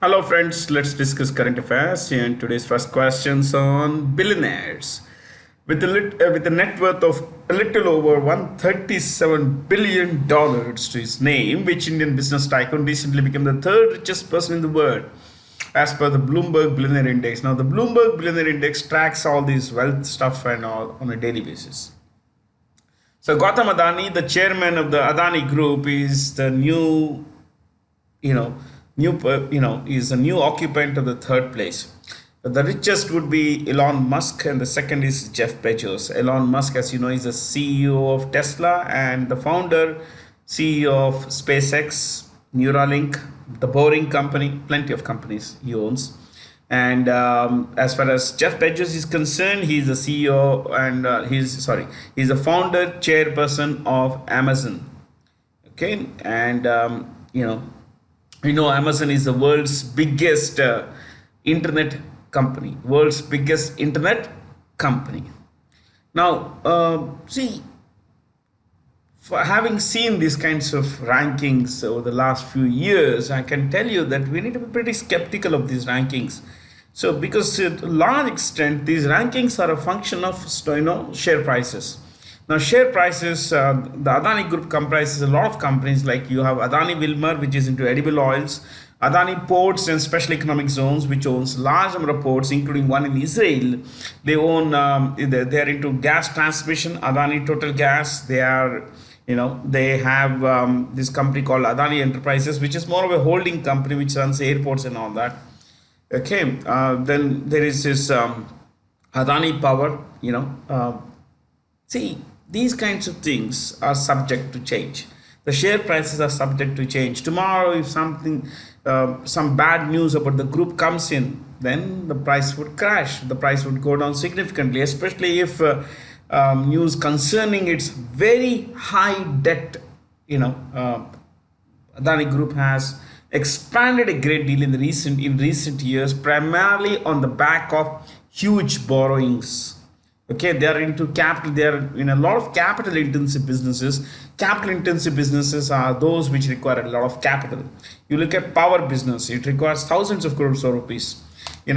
Hello, friends. Let's discuss current affairs. And today's first questions on billionaires. With a net worth of a little over $137 billion to his name, which Indian business tycoon recently became the third richest person in the world, as per the Bloomberg Billionaire Index. Now, the Bloomberg Billionaire Index tracks all these wealth stuff and all on a daily basis. So, Gautam Adani, the chairman of the Adani Group, is the you know is a new occupant of the third place. The richest would be Elon Musk, and the second is Jeff Bezos. Elon Musk, as you know, is the CEO of Tesla and the founder, CEO of SpaceX, Neuralink, the Boring Company, plenty of companies he owns. And as far as Jeff Bezos is concerned, he's the CEO and he's the founder, chairperson of Amazon. Okay, and Amazon is the world's biggest internet company. Now, see, for having seen these kinds of rankings over the last few years, I can tell you that we need to be pretty skeptical of these rankings. So, because to a large extent, these rankings are a function of share prices. Now, share prices, the Adani Group comprises a lot of companies, like you have Adani Wilmar, which is into edible oils, Adani Ports and Special Economic Zones, which owns large number of ports, including one in Israel. They own, they are into gas transmission, Adani Total Gas. They have this company called Adani Enterprises, which is more of a holding company which runs airports and all that. Okay, then there is this Adani Power, see, these kinds of things are subject to change. The share prices are subject to change. Tomorrow, if some bad news about the group comes in, then the price would crash. The price would go down significantly, especially if news concerning its very high debt, Adani Group has expanded a great deal in recent years, primarily on the back of huge borrowings. Okay, they are into capital. They are in a lot of capital intensive businesses. Capital intensive businesses are those which require a lot of capital. You look at power business; it requires thousands of crores of rupees. They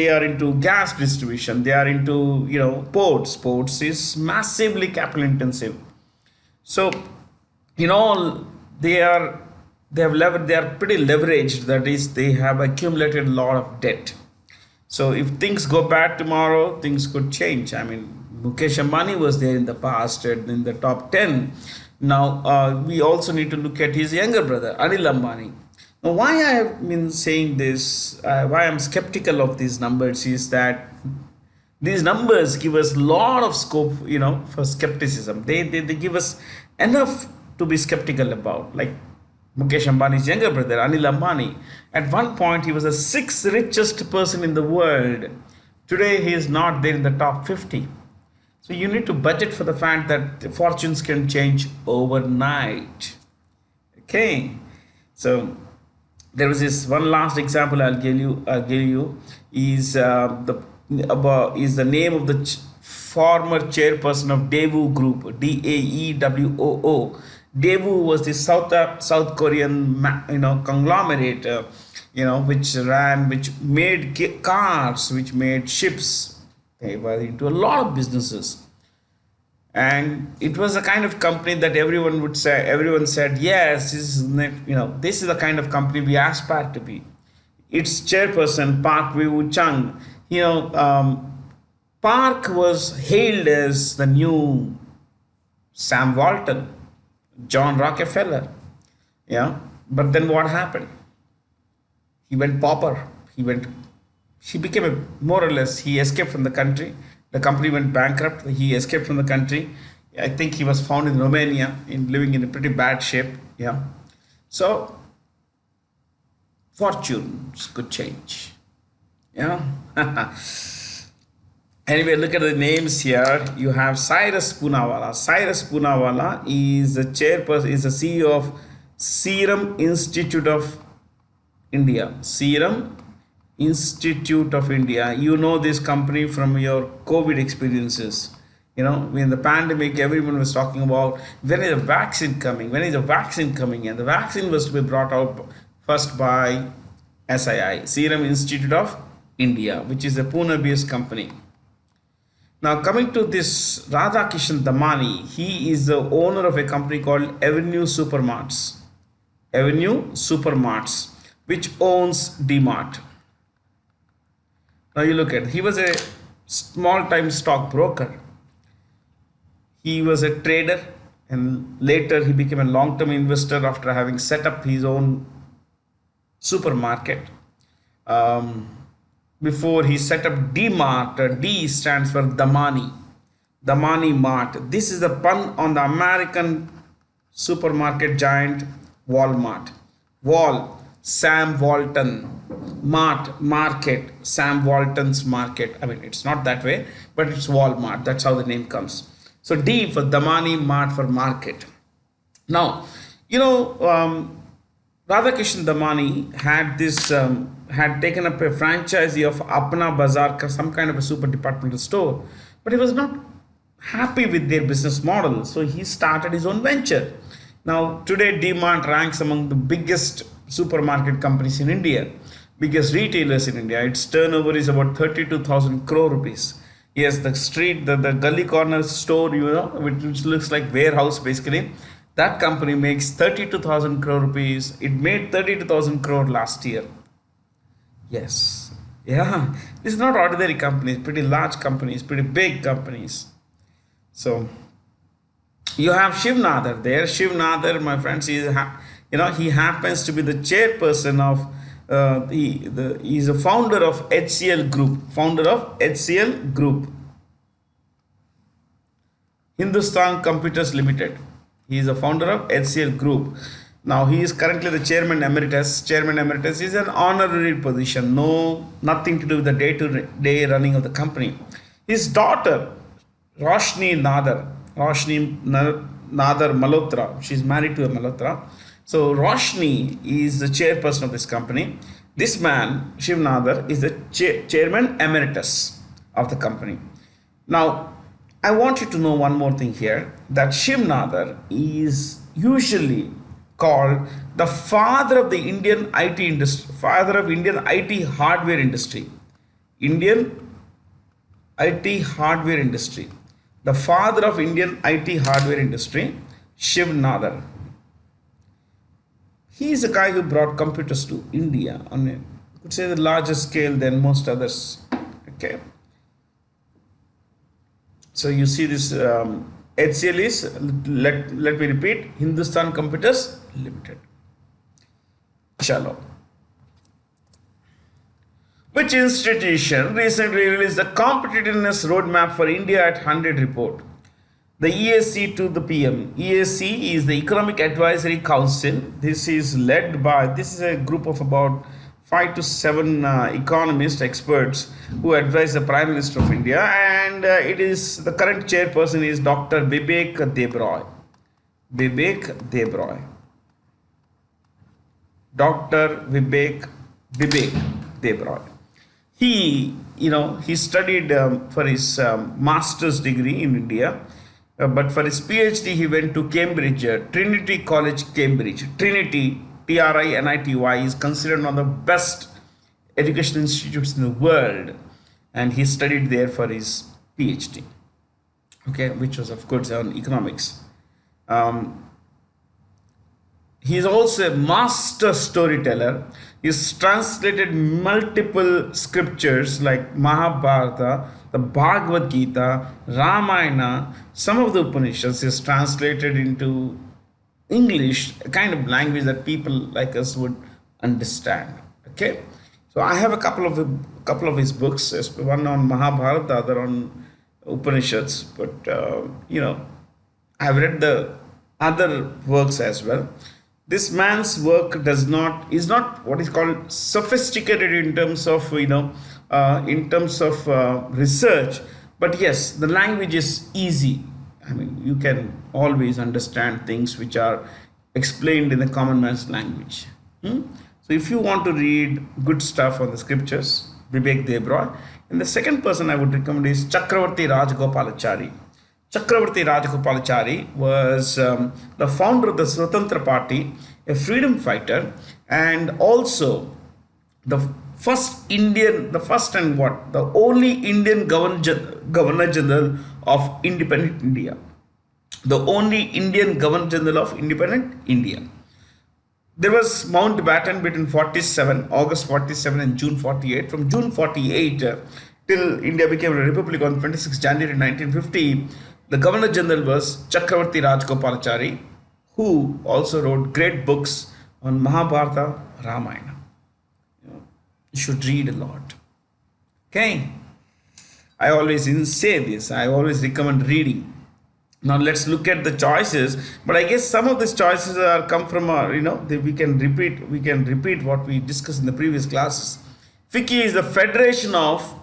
are into gas distribution. They are into ports. Ports is massively capital intensive. So, they are they are pretty leveraged. That is, they have accumulated a lot of debt. So if things go bad tomorrow, things could change. I mean, Mukesh Ambani was there in the past in the top 10. Now, we also need to look at his younger brother, Anil Ambani. Now, why I have been saying this, why I'm skeptical of these numbers is that these numbers give us a lot of scope, for skepticism. They give us enough to be skeptical about. Like Mukesh Ambani's younger brother, Anil Ambani. At one point, he was the sixth richest person in the world. Today, he is not there in the top 50. So you need to budget for the fact that the fortunes can change overnight. Okay. So there was this one last example I'll give you is the name of the former chairperson of Daewoo Group, Daewoo. Daewoo was the South Korean conglomerate, which made cars, which made ships. They were into a lot of businesses, and it was a kind of company that everyone said, yes, this is the kind of company we aspire to be. Its chairperson, Park Woo Chung, Park was hailed as the new Sam Walton, John Rockefeller. Yeah. But then what happened? He went pauper. He became more or less, he escaped from the country. The company went bankrupt. He escaped from the country. I think he was found in Romania, living in a pretty bad shape. Yeah. So, fortunes could change. Yeah. Anyway, look at the names here. You have Cyrus Poonawalla. Cyrus Poonawalla is the chairperson, is the CEO of Serum Institute of India. Serum Institute of India. You know this company from your COVID experiences. In the pandemic, everyone was talking about when is the vaccine coming? When is the vaccine coming? And the vaccine was to be brought out first by SII, Serum Institute of India, which is a Pune-based company. Now coming to this Radhakishan Damani, he is the owner of a company called Avenue Supermarts. Avenue Supermarts, which owns D-Mart. Now you look at, he was a small-time stockbroker. He was a trader, and later he became a long-term investor after having set up his own supermarket. Before he set up D-Mart, D stands for Damani. Damani Mart. This is the pun on the American supermarket giant Walmart. Wall, Sam Walton. Mart, market, Sam Walton's market. I mean, it's not that way, but it's Walmart. That's how the name comes. So D for Damani, Mart for market. Now, Radhakishan Damani had this had taken up a franchisee of Apna Bazaar, some kind of a super departmental store, but he was not happy with their business model, so he started his own venture. Now today D-Mart ranks among the biggest supermarket companies in India, biggest retailers in India. Its turnover is about 32,000 crore rupees. Yes, the street, the gully corner store, which looks like warehouse basically. That company makes 32,000 crore rupees. It made 32,000 crore last year. Yes. Yeah. It's not ordinary companies, pretty large companies, pretty big companies. So you have Shiv Nadar there. Shiv Nadar, my friends, he happens to be the chairperson of he's a founder of HCL Group. Founder of HCL Group. Hindustan Computers Limited. He is a founder of HCL Group. Now he is currently the chairman emeritus. Chairman emeritus is an honorary position. Nothing to do with the day-to-day running of the company. His daughter, Roshni Nadar Malhotra. She's married to a Malhotra. So Roshni is the chairperson of this company. This man, Shiv Nadar, is the chairman emeritus of the company. Now, I want you to know one more thing here, that Shiv Nadar is usually called the father of the Indian IT industry, father of Indian IT hardware industry. Indian IT hardware industry. The father of Indian IT hardware industry, Shiv Nadar. He is a guy who brought computers to India on a, I could say, the larger scale than most others. Okay. So you see this HCL is, let me repeat, Hindustan Computers Limited. Chalo. Which institution recently released the competitiveness roadmap for India at 100 report? The EAC to the PM. EAC is the Economic Advisory Council. This is a group of about 5 to 7 economists, experts who advise the Prime Minister of India, and the current chairperson is Dr. Bibek Debroy. Dr. Vivek Debroy. He studied for his master's degree in India, but for his PhD he went to Cambridge, Trinity College, Cambridge. Trinity, TRINITY, is considered one of the best education institutes in the world, and he studied there for his PhD. Okay, which was of course on economics. He is also a master storyteller. He's translated multiple scriptures like Mahabharata, the Bhagavad Gita, Ramayana, some of the Upanishads is translated into English, a kind of language that people like us would understand. Okay, so I have a couple of his books, one on Mahabharata, the other on Upanishads, but I've read the other works as well. This man's work is not what is called sophisticated in terms of research, but yes, the language is easy. I mean, you can always understand things which are explained in the common man's language. So if you want to read good stuff on the scriptures, Vivek Debroy. And the second person I would recommend is Chakravarti Rajagopalachari. Chakravarti Rajagopalachari was the founder of the Swatantra Party, a freedom fighter, and also the the first and what, the only Indian Governor General of independent India. The only Indian Governor General of independent India. There was Mountbatten between August 47 and June 48. From June 48 till India became a republic on 26 January 1950, the Governor General was Chakravarti Rajgopalachari, who also wrote great books on Mahabharata, Ramayana. You should read a lot. Okay? I always say this, I always recommend reading. Now let's look at the choices, but I guess some of these choices are come from we can repeat what we discussed in the previous classes. FICCI is the Federation of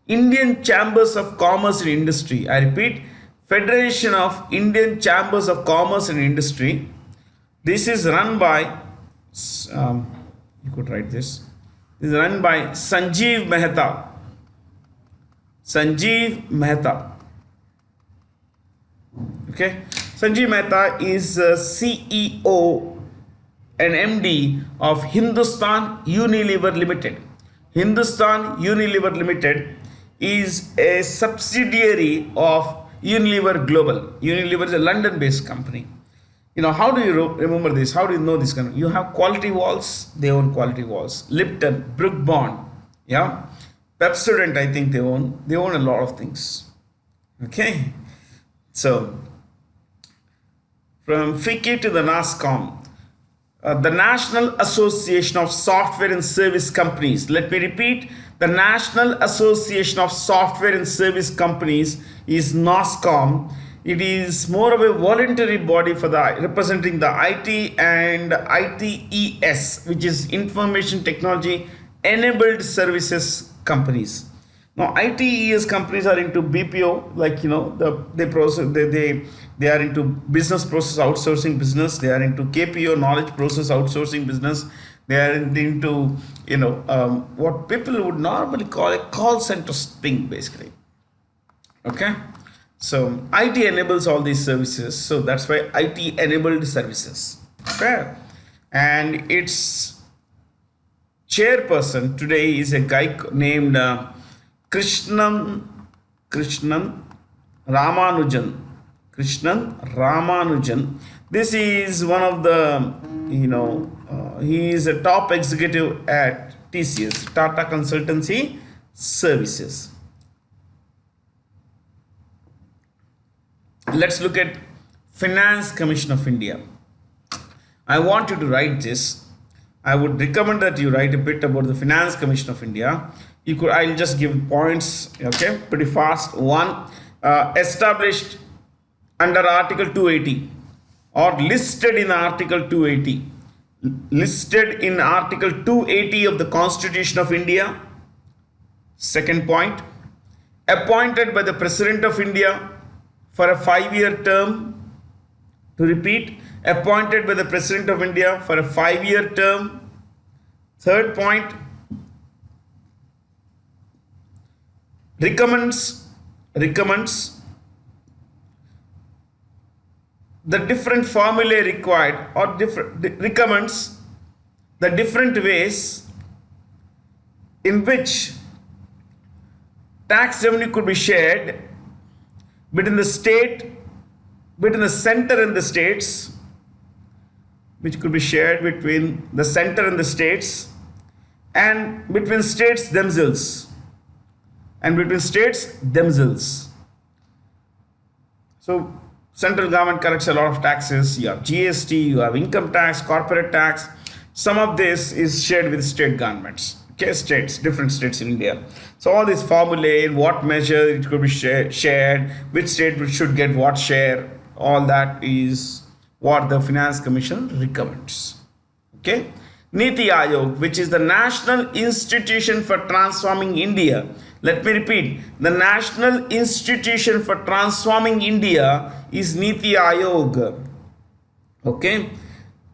Indian Chambers of Commerce and Industry. I repeat, Federation of Indian Chambers of Commerce and Industry. This is run by you could write this. This is run by Sanjeev Mehta. Sanjeev Mehta. Okay, Sanjeev Mehta is CEO and MD of Hindustan Unilever Limited. Hindustan Unilever Limited is a subsidiary of Unilever Global. Unilever is a London-based company. How do you remember this? How do you know this kind of? You have Quality Walls, they own Quality Walls. Lipton, Brook Bond, yeah. Pepsodent, I think they own a lot of things. Okay, so from FICCI to the NASSCOM, the National Association of Software and Service Companies. Let me repeat, the National Association of Software and Service Companies is NASSCOM. It is more of a voluntary body for representing the IT and ITES, which is Information Technology Enabled Services Companies. Now, ITES companies are into BPO, like they are into business process outsourcing business. They are into KPO, knowledge process outsourcing business. They are into what people would normally call a call center thing, basically. Okay, so IT enables all these services, so that's why IT enabled services. Okay, and its chairperson today is a guy named Krishnan Ramanujan. Krishnan Ramanujan. This is one of the, he is a top executive at TCS, Tata Consultancy Services. Let's look at Finance Commission of India. I want you to write this. I would recommend that you write a bit about the Finance Commission of India. I'll just give points, okay, pretty fast. One, established under Article 280 or listed in Article 280. Listed in Article 280 of the Constitution of India. Second point, appointed by the President of India for a 5-year term. To repeat, appointed by the President of India for a 5-year term. Third point, recommends the different formulae required, or recommends the different ways in which tax revenue could be shared between the center and the states, which could be shared between the center and the states, and between states themselves, So central government collects a lot of taxes. You have GST, you have income tax, corporate tax. Some of this is shared with state governments. Okay, different states in India. So all these formulae, in what measure it could be shared, which state should get what share, all that is what the Finance Commission recommends. Okay, Niti Aayog, which is the National Institution for Transforming India. Let me repeat, the National Institution for Transforming India is Niti Aayog. Okay,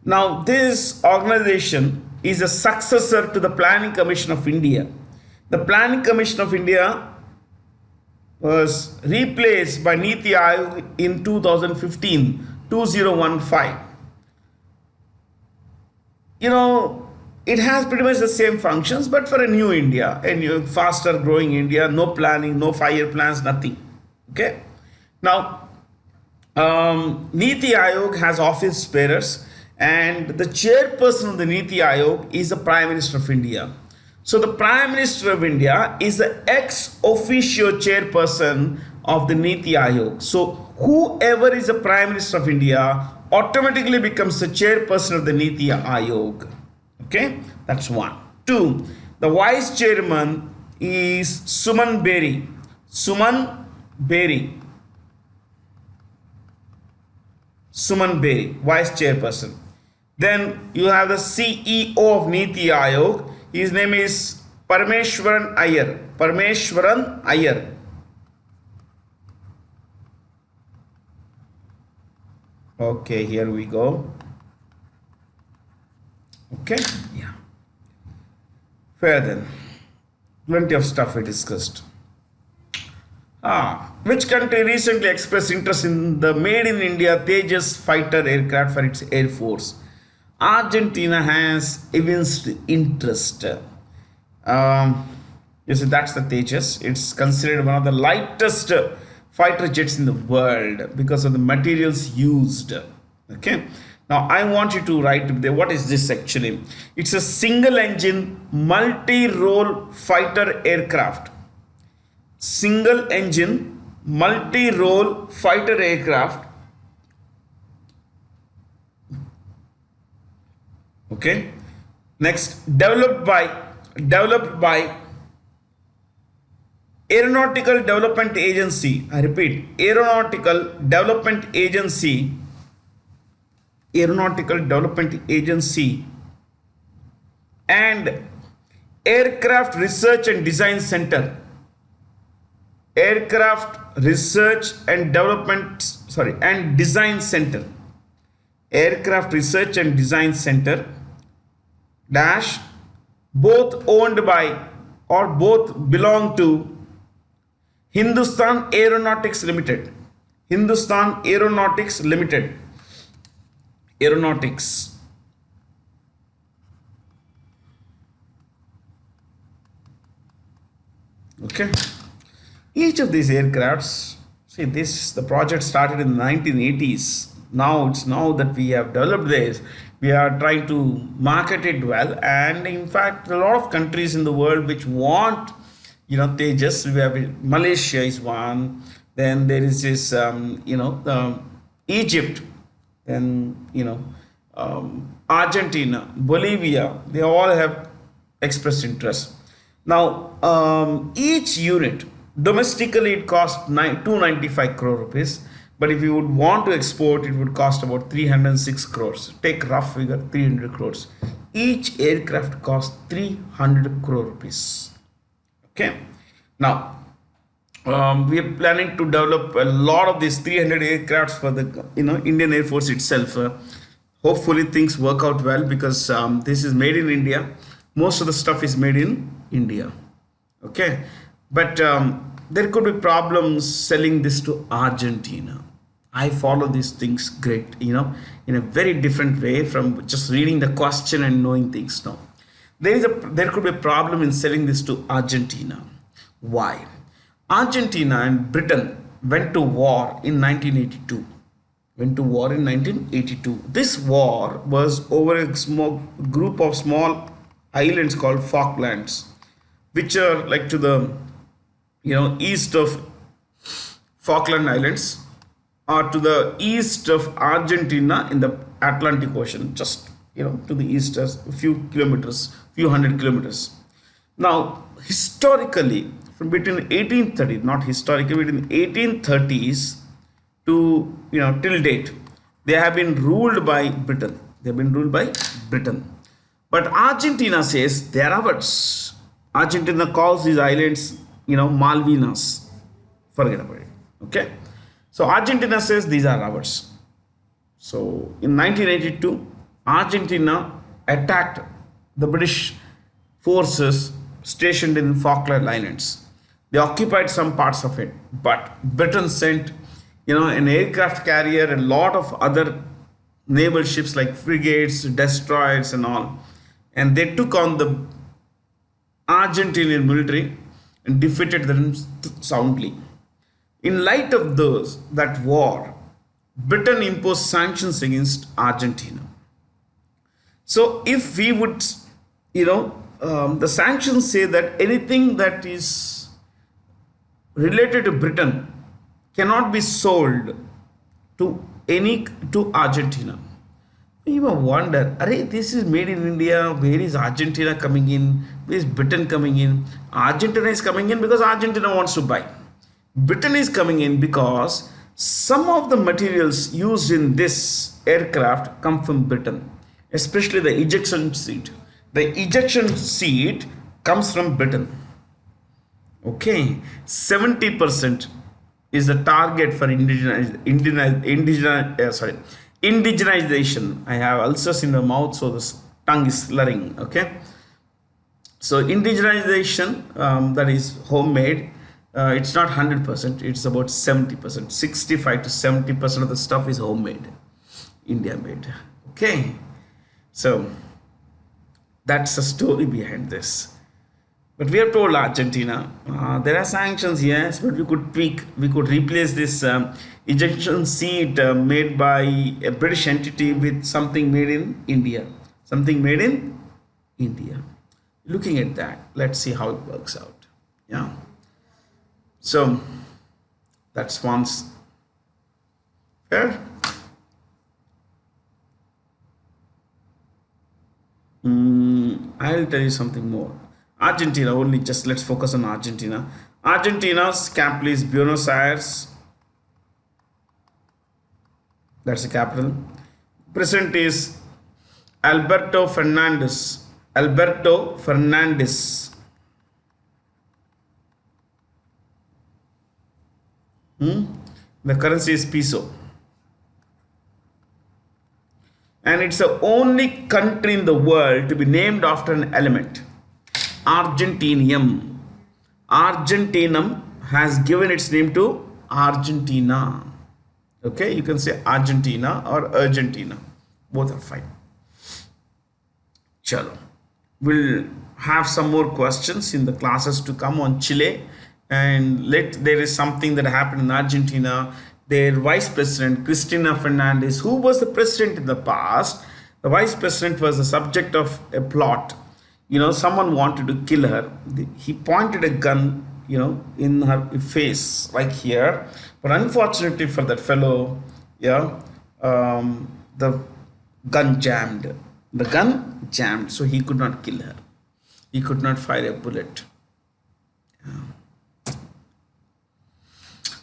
now this organization is a successor to the Planning Commission of India. The Planning Commission of India was replaced by Niti Aayog in 2015. it has pretty much the same functions, but for a new India, a new, faster growing India, no planning, no 5 year plans, nothing. Okay. Now, Niti Aayog has office bearers, and the chairperson of the Niti Aayog is the Prime Minister of India. So the Prime Minister of India is the ex officio chairperson of the Niti Aayog. So whoever is the Prime Minister of India automatically becomes the chairperson of the Niti Aayog. Okay, that's one. Two, the vice chairman is Suman Beri. Suman Beri. Suman Beri, vice chairperson. Then you have the CEO of Niti Aayog. His name is Parameshwaran Iyer. Parameshwaran Iyer. Okay, here we go. Okay, yeah. Fair then. Plenty of stuff we discussed. Which country recently expressed interest in the made in India Tejas fighter aircraft for its air force? Argentina has evinced interest. You see, that's the Tejas. It's considered one of the lightest fighter jets in the world because of the materials used. Okay. Now I want you to write there. What is this actually? It's a single engine multi-role fighter aircraft. Single engine multi-role fighter aircraft. Okay. Next, developed by Aeronautical Development Agency. I repeat, Aeronautical Development Agency. Aeronautical Development Agency and Aircraft Research and Design Center. Aircraft Research and Design Center. Aircraft Research and Design Center dash, both owned by or both belong to Hindustan Aeronautics Limited. Hindustan Aeronautics Limited. Aeronautics. Okay. Each of these aircrafts, see this, the project started in the 1980s. Now that we have developed this, we are trying to market it well, and in fact a lot of countries in the world which want, Tejas. We have Malaysia is one, then there is this Egypt, then Argentina, Bolivia, they all have expressed interest. Now each unit domestically it costs 295 crore rupees, but if you would want to export, it would cost about 306 crores. Take rough figure, 300 crores. Each aircraft costs 300 crore rupees. Okay. Now we are planning to develop a lot of these 300 aircrafts for the Indian Air Force itself. Hopefully things work out well, because this is made in India. Most of the stuff is made in India. Okay, but there could be problems selling this to Argentina. I follow these things great, in a very different way from just reading the question and knowing things. No, there could be a problem in selling this to Argentina. Why? Argentina and Britain went to war in 1982. This war was over a small group of small islands called Falklands, which are like to the east of Falkland Islands, or to the east of Argentina in the Atlantic Ocean, just to the east, a few hundred kilometers. Now historically, from between 1830, not historically, between 1830s to till date, they have been ruled by Britain. But Argentina says they are ours. Argentina calls these islands Malvinas. Forget about it. Okay, so Argentina says these are ours. So in 1982, Argentina attacked the British forces stationed in Falkland Islands. They occupied some parts of it, but Britain sent an aircraft carrier, a lot of other naval ships like frigates, destroyers and all, and they took on the Argentinian military and defeated them soundly. In light of that war, Britain imposed sanctions against Argentina. So if we would, the sanctions say that anything that is related to Britain cannot be sold to Argentina. You may wonder, Array, this is made in India. Where is Argentina coming in? Where is Britain coming in? Argentina is coming in because Argentina wants to buy. Britain is coming in because some of the materials used in this aircraft come from Britain, especially the ejection seat. The ejection seat comes from Britain. Okay, 70% is the target for indigenization. I have ulcers in the mouth, so the tongue is slurring. Okay, so indigenization, that is homemade. It's not 100%, it's about 70%. 65 to 70% of the stuff is homemade, India made. Okay, so that's the story behind this. But we have told Argentina, there are sanctions, yes, but we could tweak, we could replace this ejection seat made by a British entity with something made in India. Something made in India. Looking at that, let's see how it works out. Yeah. So that's once fair. I'll tell you something more. Argentina only, just let's focus on Argentina. Argentina's capital is Buenos Aires. That's the capital. President is Alberto Fernandez. Alberto Fernandez. The currency is peso. And it's the only country in the world to be named after an element. Argentinium. Argentinum has given its name to Argentina. Okay, you can say Argentina or Argentina. Both are fine. Chalo. We'll have some more questions in the classes to come on Chile. And there is something that happened in Argentina. Their vice president, Cristina Fernandez, who was the president in the past, the vice president was the subject of a plot. Someone wanted to kill her. He pointed a gun, in her face, like here. But unfortunately for that fellow, the gun jammed. The gun jammed, so he could not kill her. He could not fire a bullet.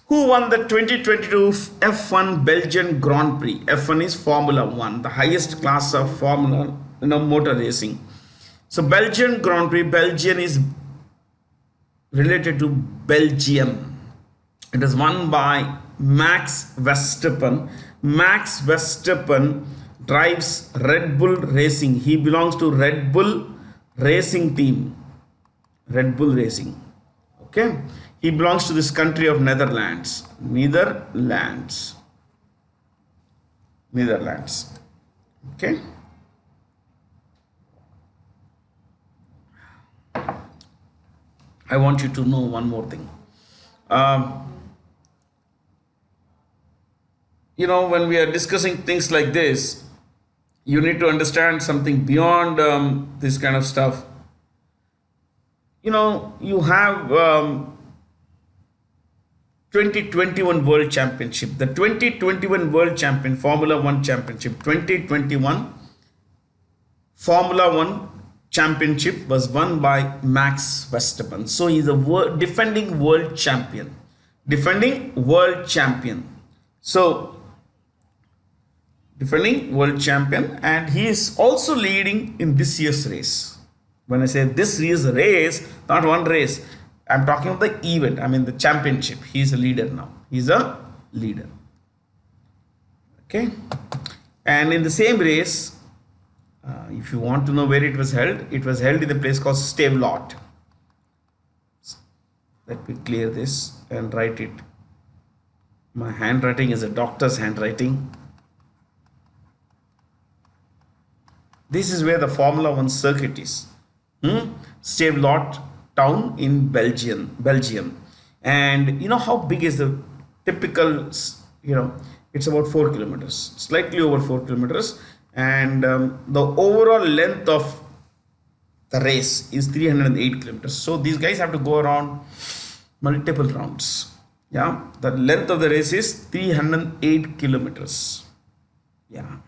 Who won the 2022 F1 Belgian Grand Prix? F1 is Formula 1, the highest class of Formula, motor racing. So Belgian Grand Prix, Belgian is related to Belgium. It is won by Max Verstappen. Max Verstappen drives Red Bull Racing. He belongs to Red Bull Racing team. Red Bull Racing. Okay. He belongs to this country of Netherlands. Netherlands. Okay. I want you to know one more thing. When we are discussing things like this, you need to understand something beyond this kind of stuff. You have 2021 World Championship. The 2021 World Champion, Formula 1 Championship. 2021 Formula 1 Championship was won by Max Verstappen. So he's a defending world champion. So defending world champion, and he is also leading in this year's race. When I say this year's race, not one race, I'm talking of the event, the championship. He is a leader now. He's a leader. Okay. And in the same race, if you want to know where it was held in a place called Stavelot. Let me clear this and write it. My handwriting is a doctor's handwriting. This is where the Formula One circuit is. Stavelot town in Belgium. And you know how big is the typical, it's about 4 kilometers, slightly over 4 kilometers. And the overall length of the race is 308 kilometers. So these guys have to go around multiple rounds. Yeah, the length of the race is 308 kilometers. Yeah,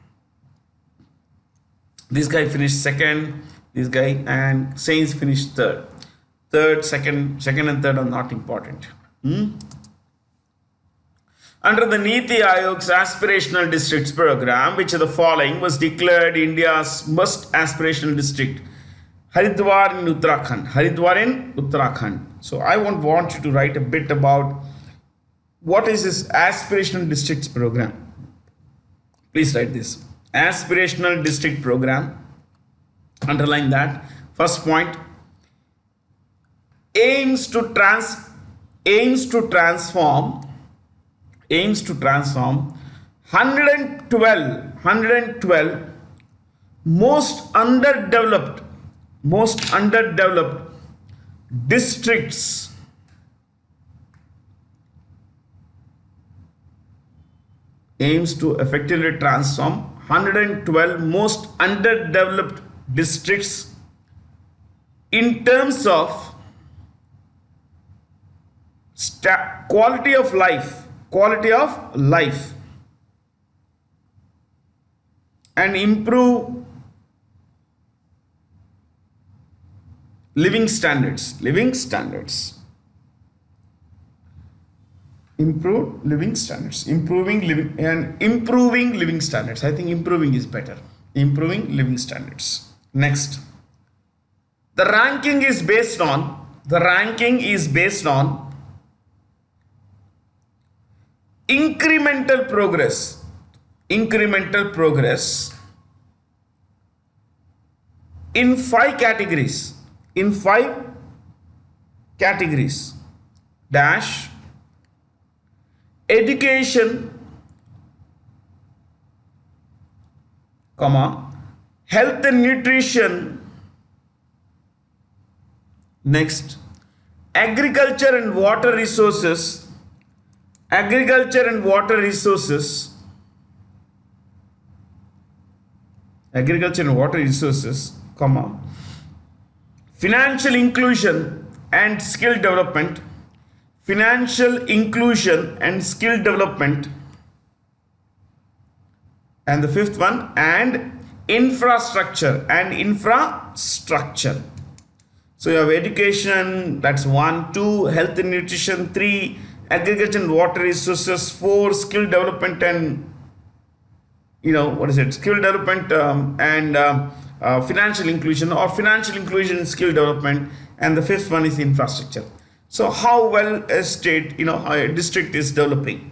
this guy finished second, this guy, and Sainz finished third. Second and third are not important. Under the Niti Aayog's Aspirational Districts program, which of the following was declared India's most aspirational district? Haridwar in Uttarakhand. So I want you to write a bit about what is this Aspirational Districts program. Please write this. Aspirational District program. Underline that. First point. Aims to transform 112 most underdeveloped districts aims to effectively transform 112 most underdeveloped districts in terms of quality of life and improve living standards. Improving living standards. I think improving is better. Improving living standards. Next, the ranking is based on incremental progress in 5 categories dash education, health and nutrition. Next, agriculture and water resources, financial inclusion and skill development, and the fifth one, and infrastructure. So you have education, that's 1, 2, health and nutrition, 3, agriculture and water resources, 4, skill development and financial inclusion, or financial inclusion and skill development, and the fifth one is infrastructure. So how well a state, a district is developing.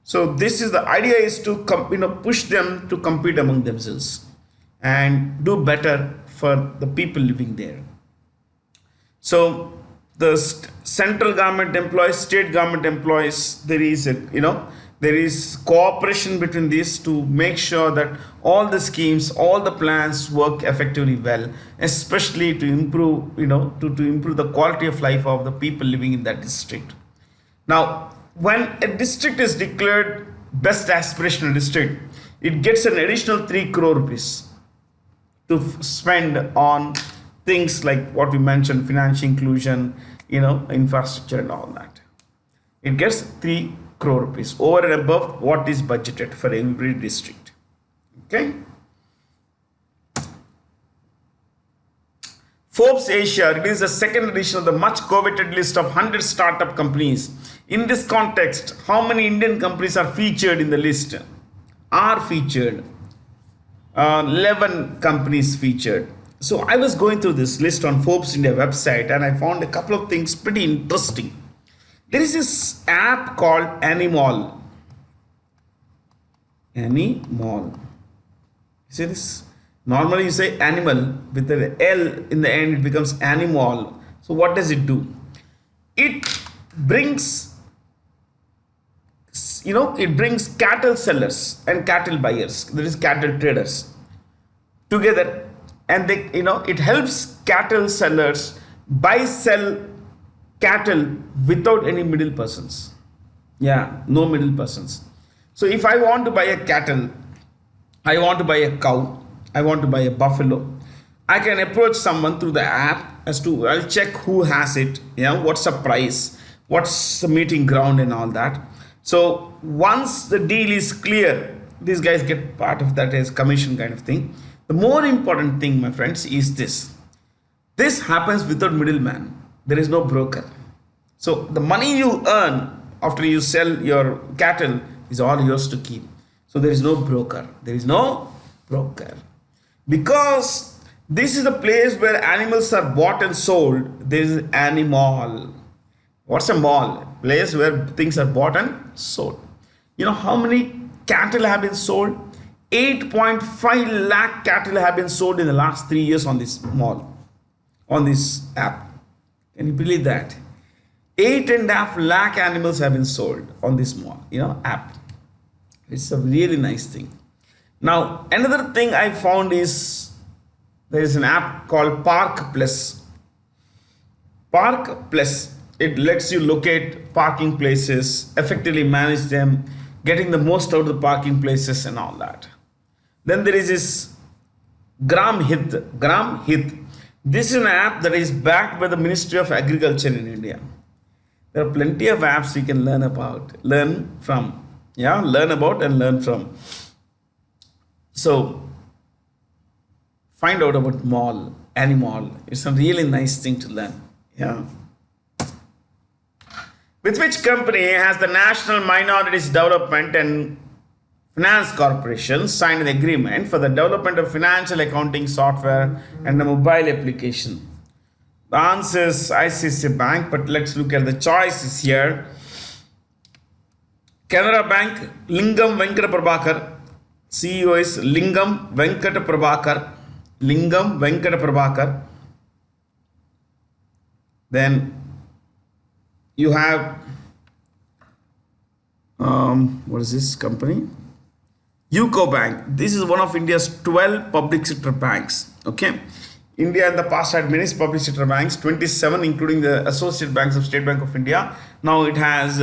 So this is the idea, is to push them to compete among themselves and do better for the people living there. So the central government employees, state government employees, there is cooperation between these to make sure that all the schemes, all the plans work effectively well, especially to improve, to improve the quality of life of the people living in that district. Now, when a district is declared best aspirational district, it gets an additional 3 crore rupees to spend on things like what we mentioned, financial inclusion, infrastructure and all that. It gets 3 crore rupees over and above what is budgeted for every district. Okay. Forbes Asia released the second edition of the much coveted list of 100 startup companies. In this context, how many Indian companies are featured in the list? 11 companies featured. So I was going through this list on Forbes India website and I found a couple of things pretty interesting. There is this app called Animal. You see this? Normally you say animal with the L in the end, it becomes Animal. So what does it do? It brings, cattle sellers and cattle buyers, that is cattle traders, together and it helps cattle sellers buy sell cattle without any middle persons. Yeah, no middle persons. So if I want to buy a cattle, I want to buy a cow, I want to buy a buffalo, I can approach someone through the app. As to I'll check who has it, what's the price, what's the meeting ground and all that. So once the deal is clear, these guys get part of that as commission kind of thing. The more important thing, my friends, is this happens without middleman. There is no broker. So the money you earn after you sell your cattle is all yours to keep. So there is no broker. There is no broker. Because this is a place where animals are bought and sold. There is animal. What's a mall? Place where things are bought and sold. You know how many cattle have been sold? 8.5 lakh cattle have been sold in the last 3 years on this mall, on this app. Can you believe that? 8.5 lakh animals have been sold on this mall, app. It's a really nice thing. Now, another thing I found is there is an app called Park Plus. Park Plus, it lets you locate parking places, effectively manage them, getting the most out of the parking places and all that. Then there is this Gram Hit. This is an app that is backed by the Ministry of Agriculture in India. There are plenty of apps you can learn about, learn from. Yeah, learn about and learn from. So find out about mall, animal. It's a really nice thing to learn. Yeah. With which company has the National Minorities Development and Finance Corporation signed an agreement for the development of financial accounting software and a mobile application? The answer is ICICI Bank, but let's look at the choices here. Canara Bank, Lingam Venkata Prabhakar. CEO is Lingam Venkata Prabhakar. Lingam Venkata Prabhakar. Then you have what is this company? UCO Bank. This is one of India's 12 public sector banks. Okay, India in the past had many public sector banks, 27, including the associate banks of State Bank of India. Now it has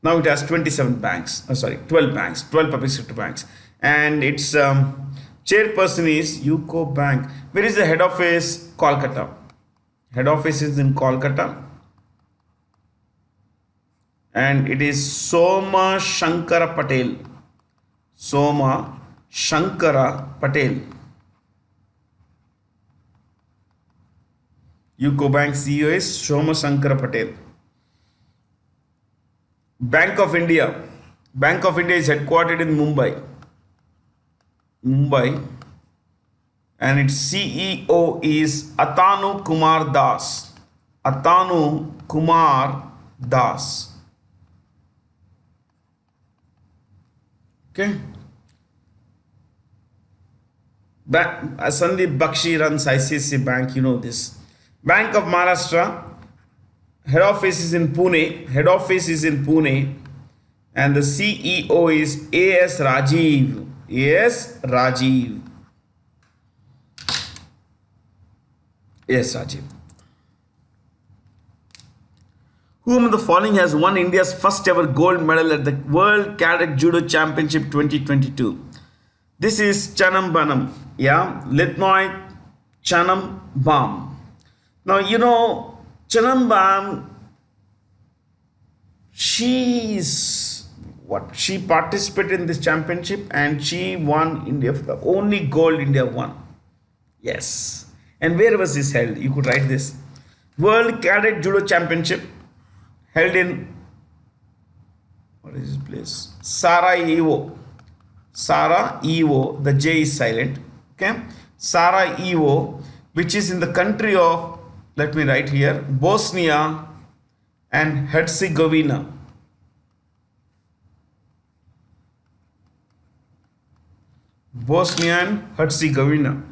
Now it has 27 banks. 12 banks, 12 public sector banks, and its chairperson is UCO Bank. Where is the head office? Kolkata. Head office is in Kolkata, and it is Soma Shankara Patel. Soma Shankara Patel. UCO Bank CEO is Soma Shankara Patel. Bank of India. Bank of India is headquartered in Mumbai. And its CEO is Atanu Kumar Das. Atanu Kumar Das. Okay. Sandeep Bakshi runs ICICI Bank, you know this. Bank of Maharashtra, head office is in Pune. And the CEO is A.S. Rajiv. A.S. Rajiv. Who among the following has won India's first ever gold medal at the World Cadet Judo Championship 2022? This is Chanam Banam. Yeah, Litnoy Chanam Bam. Now, Chanam Bam, she participated in this championship and she won India, the only gold India won. Yes. And where was this held? You could write this. World Cadet Judo Championship held in, what is this place? Sarajevo. The J is silent. Okay. Sarajevo, which is in the country of, let me write here, Bosnia and Herzegovina. Bosnia and Herzegovina.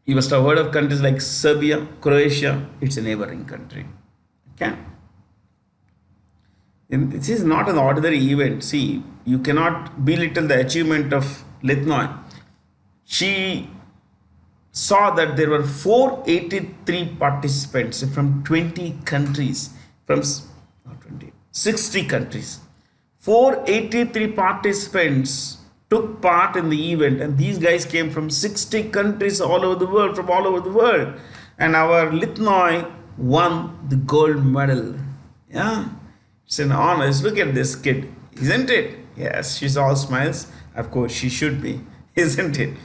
You must have heard of countries like Serbia, Croatia. It's a neighboring country. Okay. And this is not an ordinary event. See, you cannot belittle the achievement of Litnoy. she saw that there were 483 participants from 20 countries, from not 20, 60 countries. 483 participants took part in the event, and these guys came from 60 countries all over the world, from all over the world. And our Lithnoi won the gold medal. Yeah, it's an honor. Look at this kid, isn't it? Yes, she's all smiles. Of course, she should be, isn't it?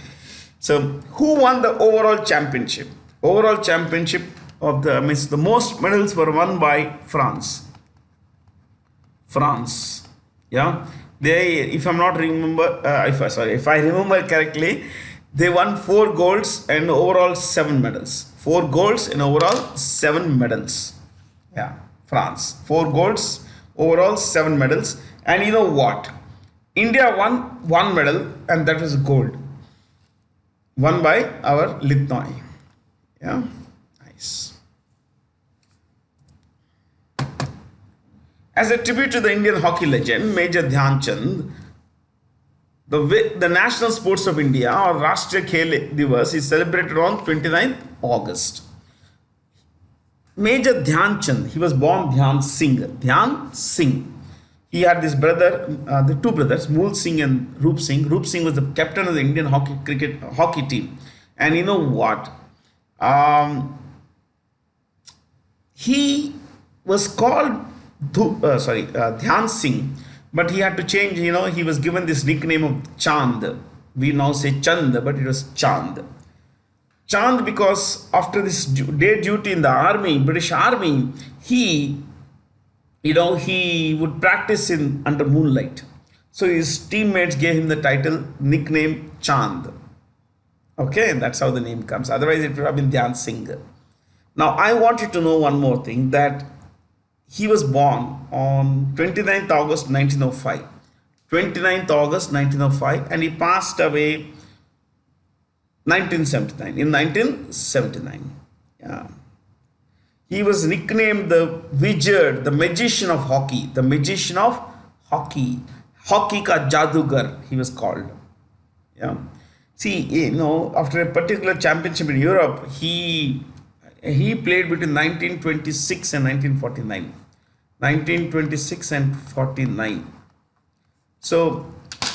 So, who won the overall championship? Overall championship of the means the most medals were won by France. France, yeah. They, if I'm not remember, if I remember correctly, they won 4 golds and overall 7 medals. 4 golds and overall 7 medals. Yeah, France, 4 golds, overall 7 medals. And you know what? India won 1 medal, and that was gold, won by our Lithnoi. Yeah, nice. As a tribute to the Indian hockey legend Major Dhyan Chand, the National Sports of India or Rashtriya Khel Divas is celebrated on 29th August. Major Dhyan Chand, he was born Dhyan Singh. Dhyan Singh. He had this brother, the 2 brothers, Mool Singh and Roop Singh. Roop Singh was the captain of the Indian hockey team. And you know what? He was called Dhyan Singh, but he had to change. He was given this nickname of Chand. We now say Chand, but it was Chand. Chand, because after this day duty in the army, British Army, he would practice under moonlight. So his teammates gave him the title, nickname Chand. Okay, that's how the name comes. Otherwise, it would have been Dhyan Singh. Now, I want you to know one more thing, that he was born on 29th August 1905. 29th August 1905, and he passed away 1979. In 1979, yeah. He was nicknamed the Wizard, the Magician of Hockey, the Magician of Hockey, Hockey ka Jadugar, he was called. Yeah. See, after a particular championship in Europe, he played between 1926 and 1949. 1926 and 49. So,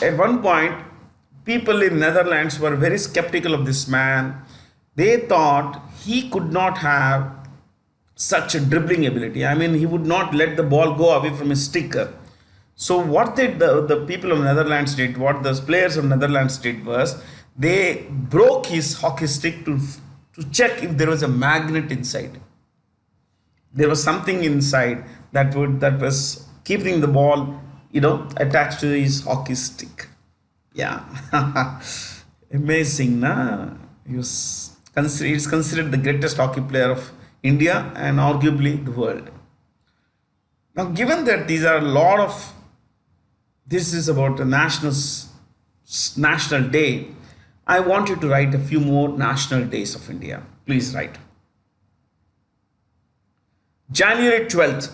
at one point, people in Netherlands were very skeptical of this man. They thought he could not have such a dribbling ability. I mean, he would not let the ball go away from his stick. So what the people of Netherlands did, what the players of Netherlands did was, they broke his hockey stick to check if there was a magnet inside. There was something inside that was keeping the ball, attached to his hockey stick. Yeah, amazing, na? It's considered the greatest hockey player of India and arguably the world. Now, given that this is about a national day, I want you to write a few more national days of India. Please write. January 12th.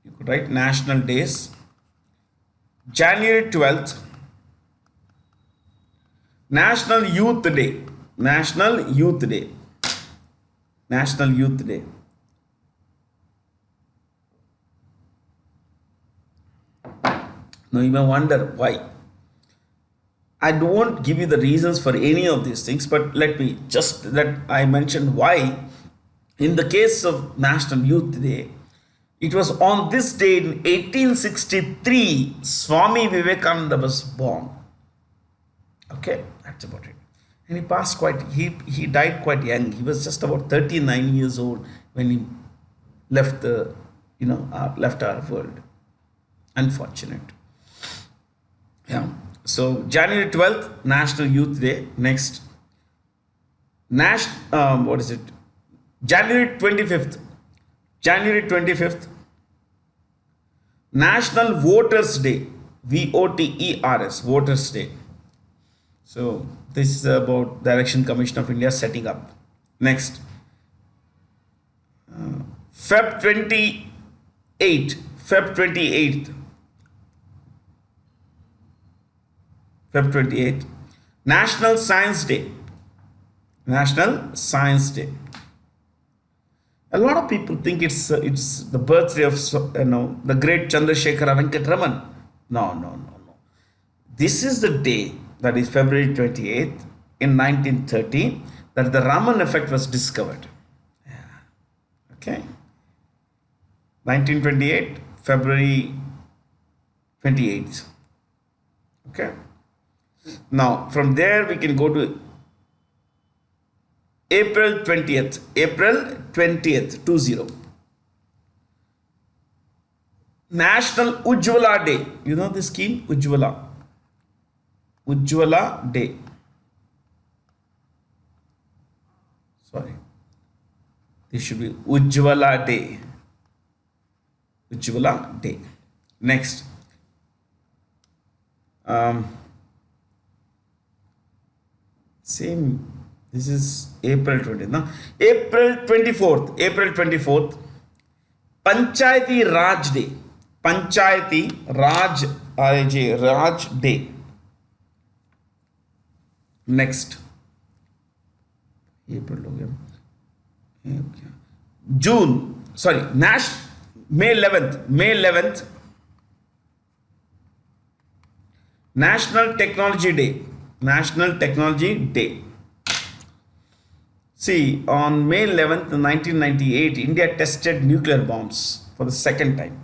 You could write national days. January 12th. National Youth Day. National Youth Day. National Youth Day. Now you may wonder why. I don't give you the reasons for any of these things, but I mentioned why. In the case of National Youth Day, it was on this day in 1863 Swami Vivekananda was born. Okay, that's about it. And he died quite young. He was just about 39 years old when he left left our world. Unfortunate. Yeah. So January 12th, National Youth Day. Next. What is it? January 25th. January 25th. National Voters Day. VOTERS. Voters Day. So this is about the Election Commission of India setting up. Next. Feb 28th. Feb 28th. National Science Day. National Science Day. A lot of people think it's the birthday of the great Chandrasekhara Venkat Raman. No, no, no, no. This is the day, that is February 28th in 1930, that the Raman effect was discovered. Okay. 1928, February 28th. Okay. Now, from there we can go to April 20th. April 20th, 20. National Ujjwala Day. You know the scheme? Ujjwala. Ujjwala Day. Sorry. This should be Ujjwala Day. Ujjwala Day. Next. Same. This is April 20th. No? April 24th. April 24th. Panchayati Raj Day. Panchayati Raj Raj Day. Next. April. June. Sorry. May 11th. May 11th. National Technology Day. National Technology Day. See, on May 11th, 1998, India tested nuclear bombs for the second time.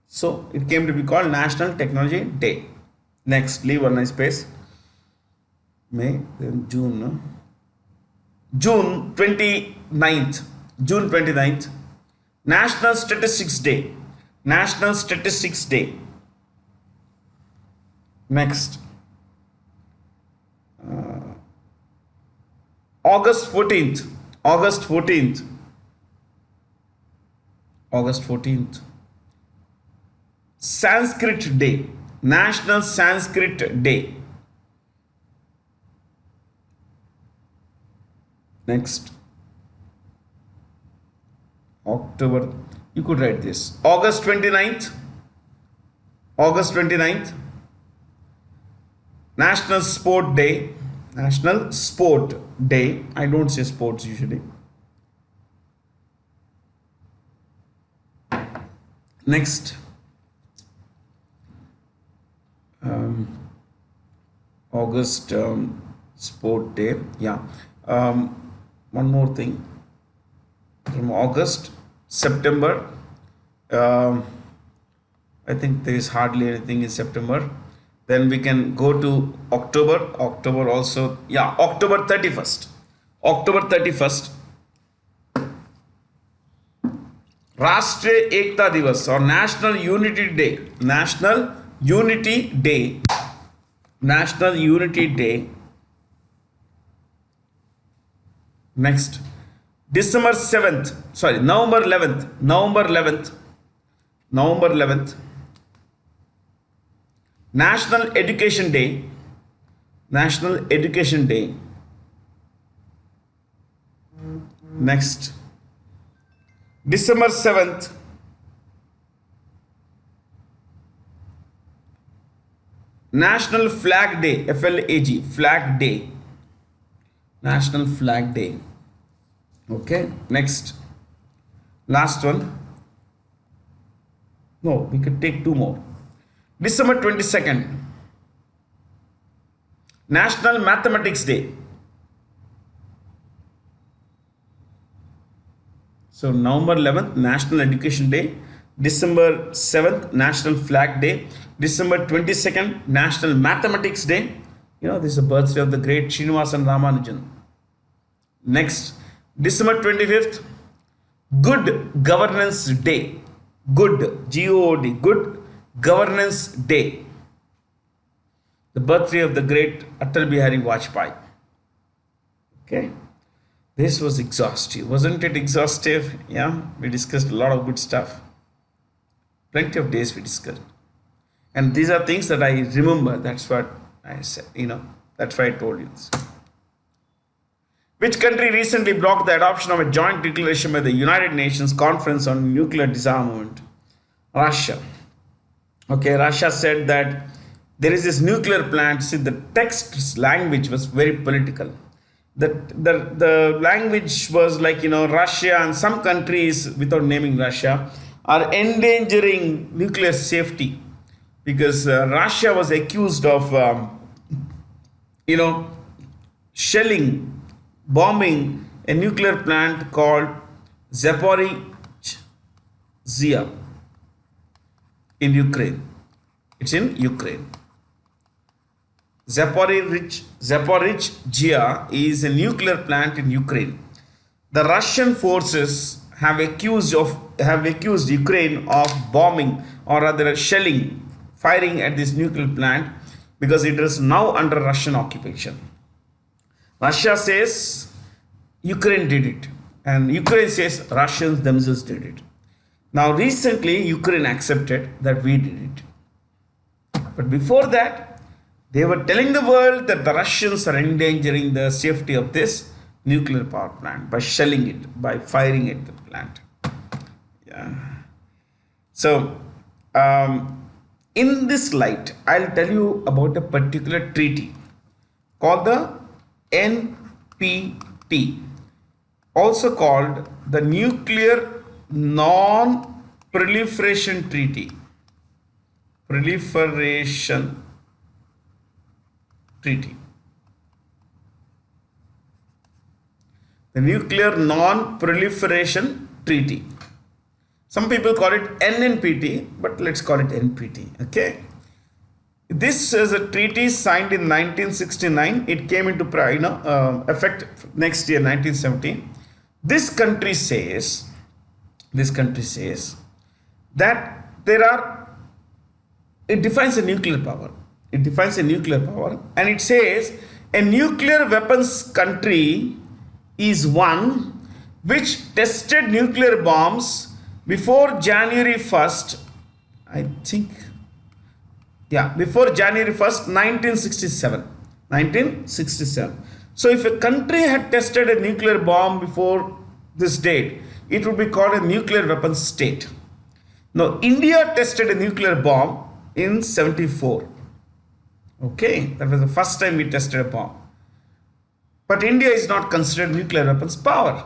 So, it came to be called National Technology Day. Next, leave one nice space. May, then June. No? June 29th. June 29th. National Statistics Day. National Statistics Day. Next. August 14th. August 14th. August 14th. Sanskrit Day. National Sanskrit Day. Next. October. You could write this. August 29th. August 29th. National Sport Day. National Sport Day. I don't say sports usually. Next. August Sport Day. Yeah. One more thing. From August, September. I think there is hardly anything in September. Then we can go to October. October also. Yeah, October 31st. October 31st. Rashtriya Ekta Divas or National Unity Day. National Unity Day. National Unity Day. Next. December 7th. Sorry, November 11th. November 11th. November 11th. National Education Day. National Education Day. Next. December 7th. National Flag Day. FLAG. Flag Day. National Flag Day. Okay. Next. Last one. No, we could take two more. December 22nd. National Mathematics Day. So November 11th, National Education Day. December 7th, National Flag Day. December 22nd, National Mathematics Day. You know, this is the birthday of the great Srinivasan Ramanujan. Next, December 25th, Good Governance Day. Good, G-O-O-D, Good Governance Day. The birthday of the great Atal Bihari Vajpayee. Okay. This was exhaustive. Wasn't it exhaustive? Yeah. We discussed a lot of good stuff. Plenty of days we discussed. And these are things that I remember. That's what I said. That's why I told you this. Which country recently blocked the adoption of a joint declaration by the United Nations Conference on Nuclear Disarmament? Russia. Okay, Russia said that There is this nuclear plant. See, the text language was very political. The language was like, Russia and some countries, without naming Russia, are endangering nuclear safety because Russia was accused of, you know, shelling, bombing a nuclear plant called Zaporizhzhia in Ukraine. It's in Ukraine. Zaporizhzhia is a nuclear plant in Ukraine. The Russian forces have accused Ukraine of bombing or rather shelling, firing at this nuclear plant because it is now under Russian occupation. Russia says Ukraine did it, and Ukraine says Russians themselves did it. Now, recently, Ukraine accepted that we did it. But before that, they were telling the world that the Russians are endangering the safety of this nuclear power plant by shelling it, by firing at the plant. Yeah. So, in this light, I'll tell you about a particular treaty called the NPT, also called the Nuclear Non-Proliferation Treaty. Proliferation Treaty. The Nuclear Non-Proliferation Treaty. Some people call it NNPT, but let's call it NPT. Okay. This is a treaty signed in 1969. It came into effect next year, 1970. This country says that it defines a nuclear power. It defines a nuclear power, and it says a nuclear weapons country is one which tested nuclear bombs before January 1st, before January 1st, 1967. 1967. So if a country had tested a nuclear bomb before this date, it would be called a nuclear weapons state. Now, India tested a nuclear bomb in 74. Okay, that was the first time we tested a bomb. But India is not considered nuclear weapons power.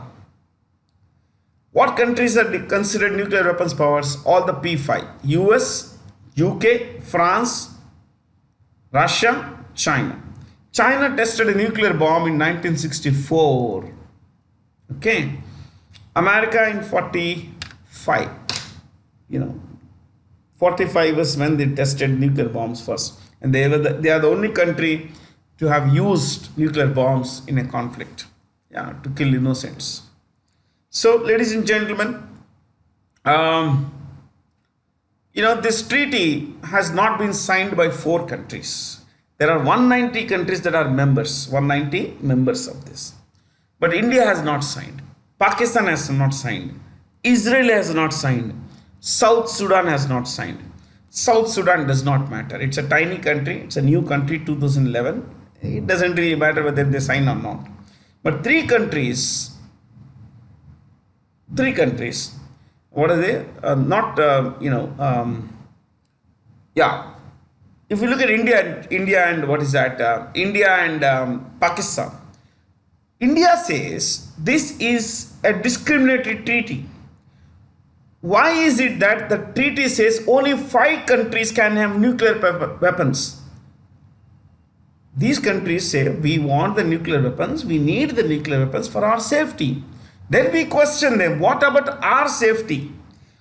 What countries are considered nuclear weapons powers? All the P5. US, UK, France, Russia, China. China tested a nuclear bomb in 1964. Okay. America in 45. 45 was when they tested nuclear bombs first. And they are the only country to have used nuclear bombs in a conflict. To kill innocents. So, ladies and gentlemen, this treaty has not been signed by 4 countries. There are 190 countries that are members, 190 members of this. But India has not signed. Pakistan has not signed. Israel has not signed. South Sudan has not signed. South Sudan does not matter. It's a tiny country. It's a new country, 2011. It doesn't really matter whether they sign or not. But 3 countries, what are they? If you look at India and what is that? India and Pakistan. India says this is a discriminatory treaty. Why is it that the treaty says only 5 countries can have nuclear weapons? These countries say we want the nuclear weapons, we need the nuclear weapons for our safety. Then we question them, what about our safety?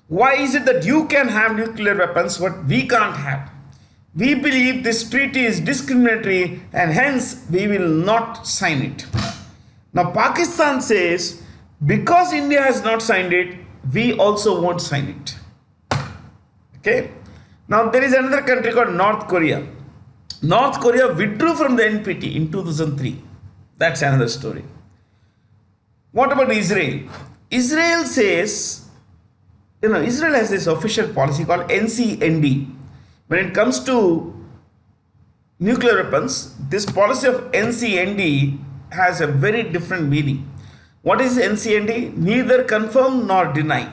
Why is it that you can have nuclear weapons but we can't have? We believe this treaty is discriminatory and hence we will not sign it. Now Pakistan says because India has not signed it, we also won't sign it. Okay. Now there is another country called North Korea. North Korea withdrew from the NPT in 2003. That's another story. What about Israel? Israel says, Israel has this official policy called NCND. When it comes to nuclear weapons, this policy of NCND has a very different meaning. What is NCND? Neither confirm nor deny.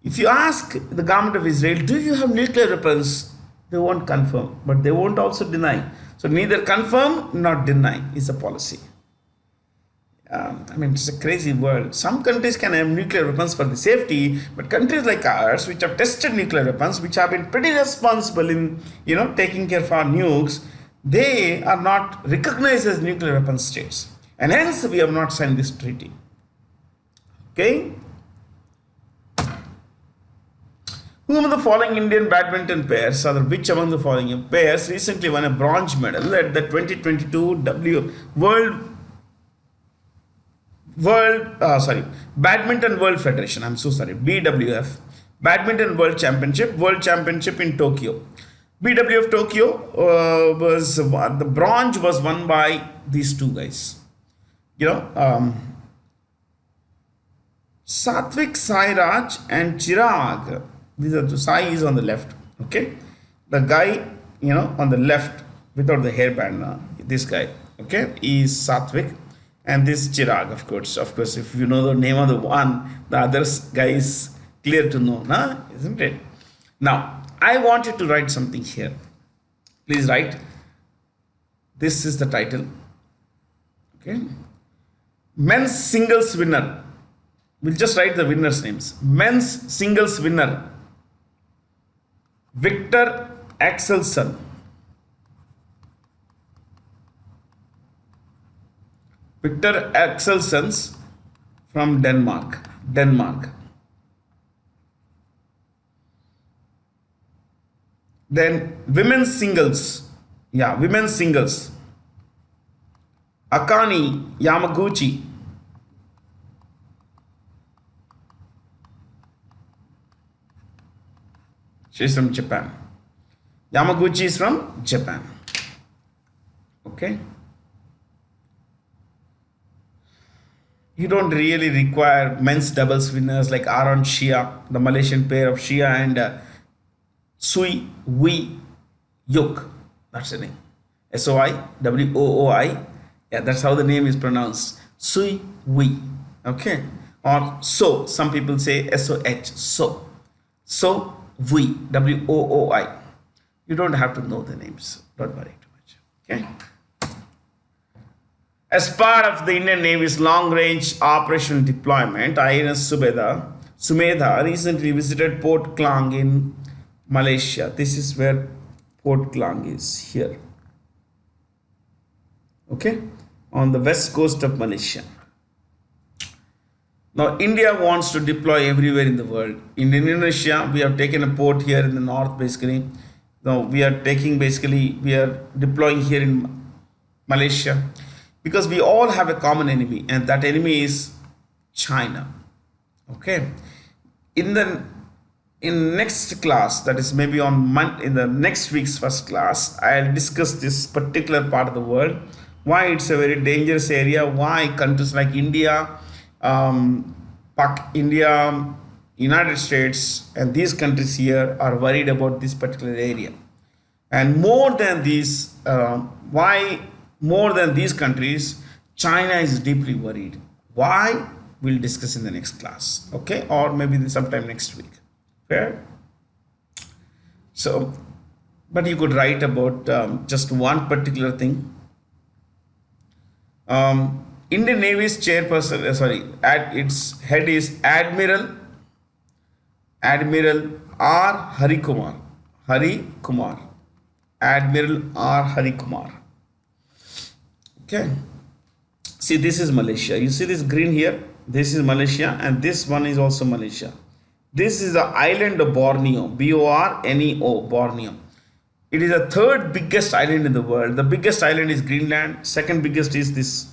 If you ask the government of Israel, do you have nuclear weapons? They won't confirm, but they won't also deny. So neither confirm nor deny is a policy. I mean, it's a crazy world. Some countries can have nuclear weapons for the safety, but countries like ours, which have tested nuclear weapons, which have been pretty responsible in, taking care of our nukes, they are not recognized as nuclear weapon states, and hence we have not signed this treaty. Okay. Who among the following Indian badminton pairs, or which among the following pairs recently won a bronze medal at the 2022 Badminton World Federation, I'm so sorry, BWF, Badminton World Championship in Tokyo. BWF Tokyo was the bronze was won by these two guys. Satvik Sairaj and Chirag. These are the Sai is on the left. Okay, the guy on the left without the hairband. This guy, okay, is Satvik. And this Chirag, of course, if you know the name of the one, the other guy is clear to know, isn't it? Now, I wanted to write something here. Please write. This is the title. Okay. Men's singles winner. We'll just write the winners' names. Men's singles winner. Victor Axelsen. Victor Axelsens from Denmark. Then women's singles. Akane Yamaguchi. She's from Japan. Yamaguchi is from Japan. Okay. You don't really require men's doubles winners like Aaron Shia, the Malaysian pair of Shia and Sui Wei Yuk. That's the name. Soiwooi. Yeah, that's how the name is pronounced. Sui Wei. Okay. Or so. Some people say SOH. So. So Wei. Wooi. You don't have to know the names. Don't worry too much. Okay. As part of the Indian Navy's long-range operational deployment, INS Sumedha recently visited Port Klang in Malaysia. This is where Port Klang is, here. Okay, on the west coast of Malaysia. Now, India wants to deploy everywhere in the world. In Indonesia, we have taken a port here in the north, basically. Now, we are deploying here in Malaysia. Because we all have a common enemy, and that enemy is China. Okay. In next class, that is maybe in the next week's first class, I'll discuss this particular part of the world, why it's a very dangerous area, why countries like India, United States, and these countries here are worried about this particular area. And more than these, more than these countries, China is deeply worried. Why? We'll discuss in the next class. Okay? Or maybe sometime next week. Fair? So, but you could write about just one particular thing. Indian Navy's chairperson, its head is Admiral R. Harikumar. Admiral R. Harikumar. Okay. See, this is Malaysia. You see this green here? This is Malaysia, and this one is also Malaysia. This is the island of Borneo. Borneo. Borneo. It is the third biggest island in the world. The biggest island is Greenland. Second biggest is this,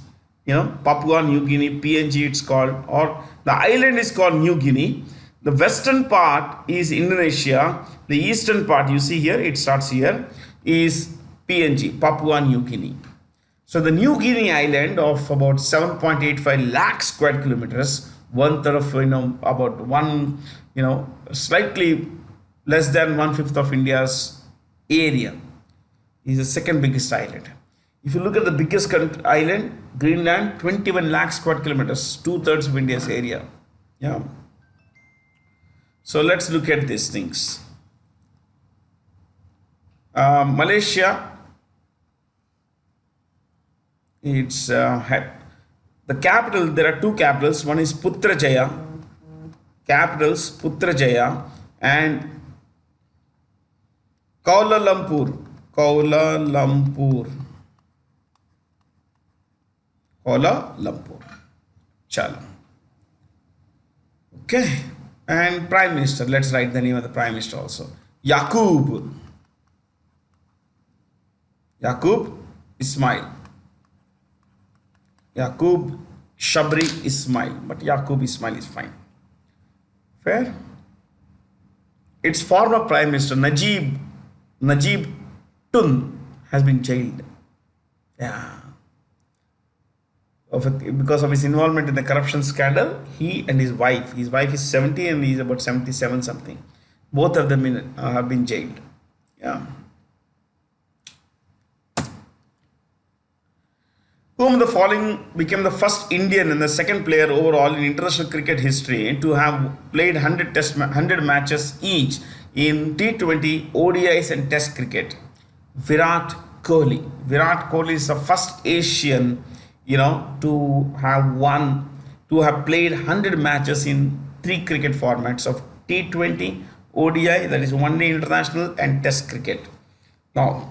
Papua New Guinea, PNG it's called, or the island is called New Guinea. The western part is Indonesia. The eastern part, you see here, it starts here, is PNG, Papua New Guinea. So the New Guinea island of about 7.85 lakh square kilometers, one third of, about one, slightly less than 1/5 of India's area, is the second biggest island. If you look at the biggest island, Greenland, 21 lakh square kilometers, 2/3 of India's area. Yeah. So let's look at these things. Malaysia, it's the capital. There are two capitals. One is Putrajaya, capitals Putrajaya and Kuala Lumpur. Kuala Lumpur. Kuala Lumpur. Chala. Okay. And Prime Minister. Let's write the name of the Prime Minister also. Yaqub. Yaqub Ismail. Yaqub Shabri Ismail. But Yaqub Ismail is fine. Fair? Its former Prime Minister Najib Tun has been jailed. Yeah. Because of his involvement in the corruption scandal, he and his wife is 70 and he is about 77 something. Both of them have been jailed. Yeah. Whom the following became the first Indian and the second player overall in international cricket history to have played 100 matches each in T20, ODIs and Test cricket. Virat Kohli. Virat Kohli is the first Asian, to have played 100 matches in 3 cricket formats of T20, ODI, that is one day international, and Test cricket. Now,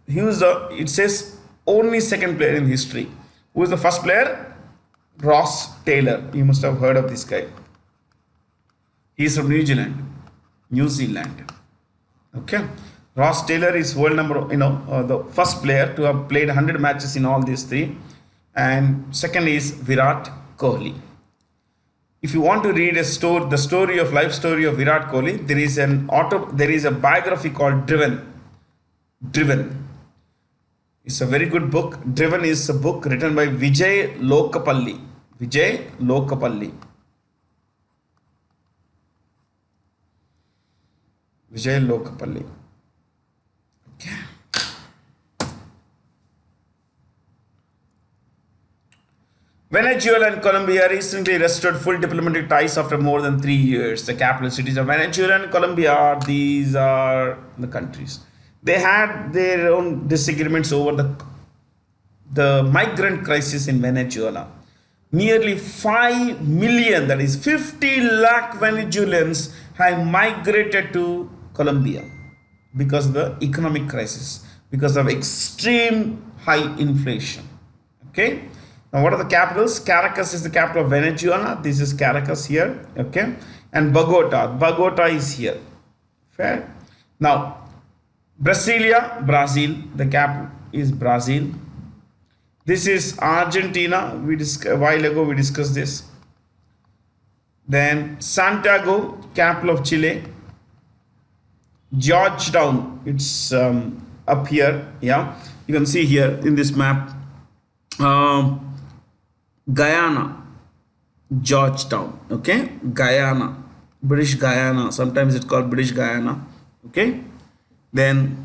it says only second player in history. Who is the first player? Ross Taylor. You must have heard of this guy. He is from New Zealand. Okay. Ross Taylor is world number, the first player to have played 100 matches in all these 3. And second is Virat Kohli. If you want to read life story of Virat Kohli, there is a biography called Driven. It's a very good book. Driven is a book written by Vijay Lokapalli. Okay. Venezuela and Colombia recently restored full diplomatic ties after more than 3 years. The capital cities of Venezuela and Colombia, these are the countries. They had their own disagreements over the migrant crisis in Venezuela. Nearly 5 million, that is 50 lakh Venezuelans have migrated to Colombia because of the economic crisis, because of extreme high inflation. Okay. Now, what are the capitals? Caracas is the capital of Venezuela. This is Caracas here. Okay. And Bogota is here. Fair. Now, Brasilia, Brazil. The capital is Brazil. This is Argentina. A while ago we discussed this. Then Santiago, capital of Chile. Georgetown. It's up here. Yeah. You can see here in this map. Guyana, Georgetown, okay, Guyana, British Guyana, sometimes it's called British Guyana, okay. Then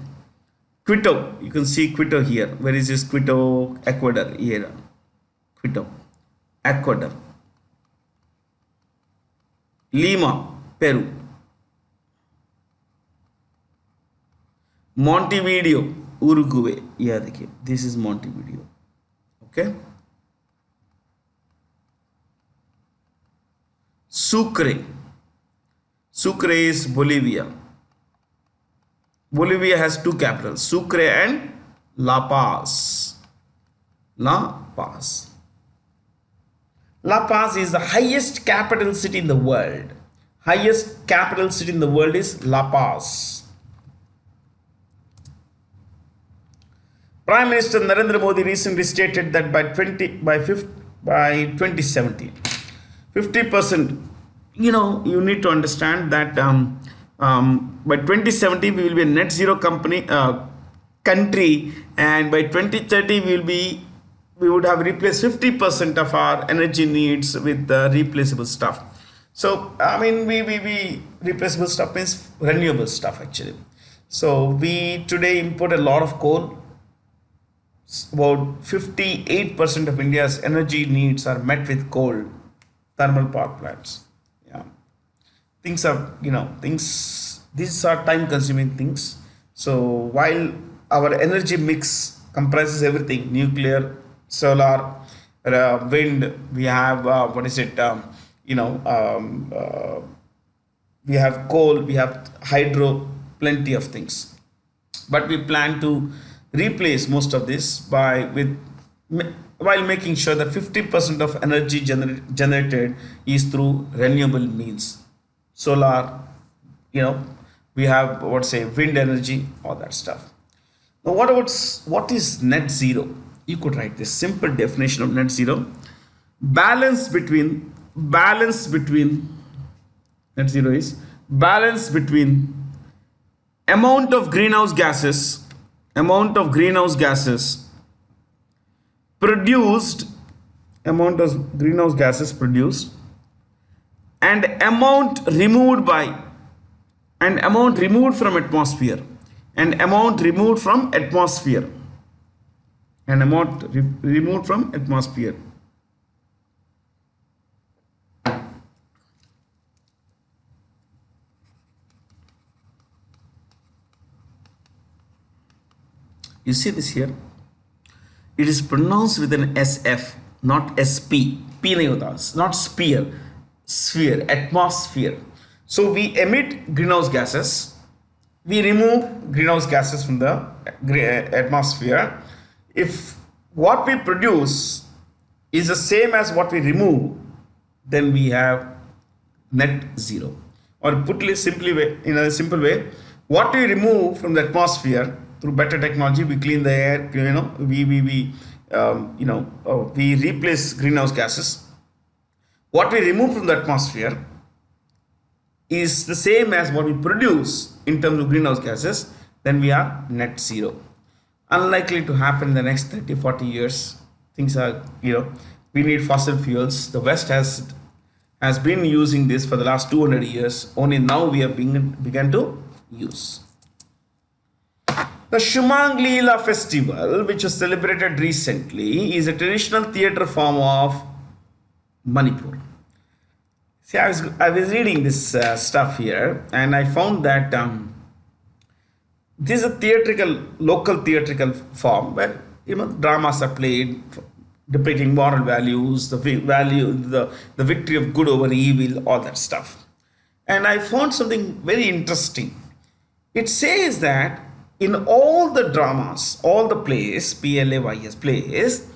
Quito, you can see Quito here. Where is this Quito? Ecuador here. Quito, Ecuador. Lima, Peru. Montevideo, Uruguay. Yeah, this is Montevideo, okay. Sucre is Bolivia. Bolivia has 2 capitals, Sucre and La Paz. La Paz is the highest capital city in the world. Highest capital city in the world is La Paz. Prime Minister Narendra Modi recently stated that by 2070, 50%, you need to understand that by 2070 we will be a net zero country, and by 2030 we would have replaced 50% of our energy needs with replaceable stuff. So we replaceable stuff means renewable stuff actually. So we today import a lot of coal. About 58% of India's energy needs are met with coal, thermal power plants. Yeah, these are time consuming things. So while our energy mix comprises everything, nuclear, solar, wind, we have what is it? We have coal, we have hydro, plenty of things. But we plan to replace most of this by with while making sure that 50% of energy generated is through renewable means, solar, you know, we have what say wind energy, all that stuff. Now what is net zero? You could write this simple definition of net zero: balance between net zero is balance between amount of greenhouse gases amount of greenhouse gases produced amount of greenhouse gases produced and amount removed from atmosphere and amount removed from atmosphere and amount removed from atmosphere. You see this here? It is pronounced with an SF, not SP. P नहीं होता, not sphere, sphere, atmosphere. So we emit greenhouse gases, we remove greenhouse gases from the atmosphere. If what we produce is the same as what we remove, then we have net zero. Or put it simply in a simple way, what we remove from the atmosphere through better technology, we clean the air, we replace greenhouse gases. What we remove from the atmosphere is the same as what we produce in terms of greenhouse gases, then we are net zero. Unlikely to happen in the next 30-40 years. Things are, we need fossil fuels. The West has been using this for the last 200 years. Only now we have begun to use. The Shumang Leela festival, which was celebrated recently, is a traditional theatre form of Manipur. See, I was reading this stuff here, and I found that this is a local theatrical form where dramas are played depicting moral values, the victory of good over evil, all that stuff. And I found something very interesting. It says that in all the dramas, all the plays, PLAYS plays,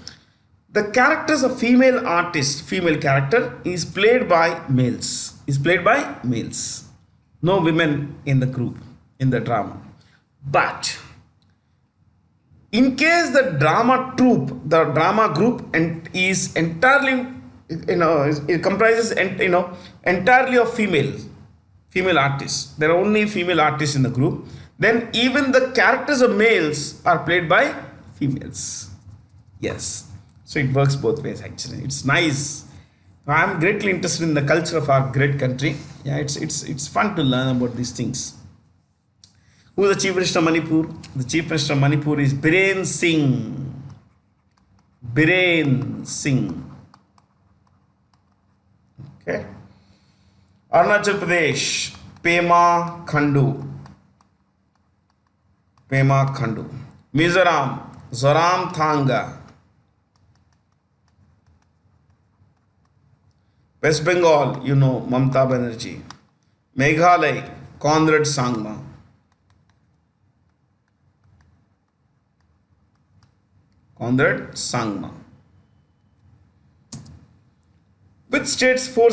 the characters of female character is played by males. No women in the group, in the drama. But in case the drama group is entirely, it comprises entirely of female artists. There are only female artists in the group. Then even the characters of males are played by females. Yes. So it works both ways actually. It's nice. I'm greatly interested in the culture of our great country. Yeah, it's fun to learn about these things. Who is the Chief Minister of Manipur? The Chief Minister of Manipur is Biren Singh. Biren Singh. Okay. Arunachal Pradesh, Pema Khandu. Mizoram, Zoram Thanga. West Bengal, Mamata Banerjee. Meghalaya, Conrad Sangma. With states, 4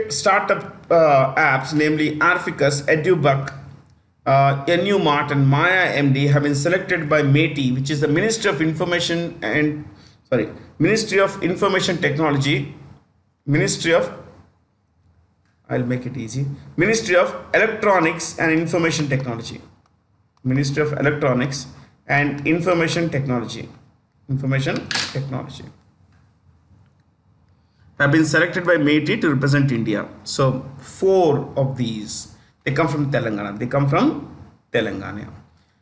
startup apps, namely Arficus, EduBuck, NUMart and Maya MD have been selected by METI, which is the Ministry of Information Technology, Ministry of Electronics and Information Technology. Have been selected by METI to represent India. So 4 of these, they come from Telangana.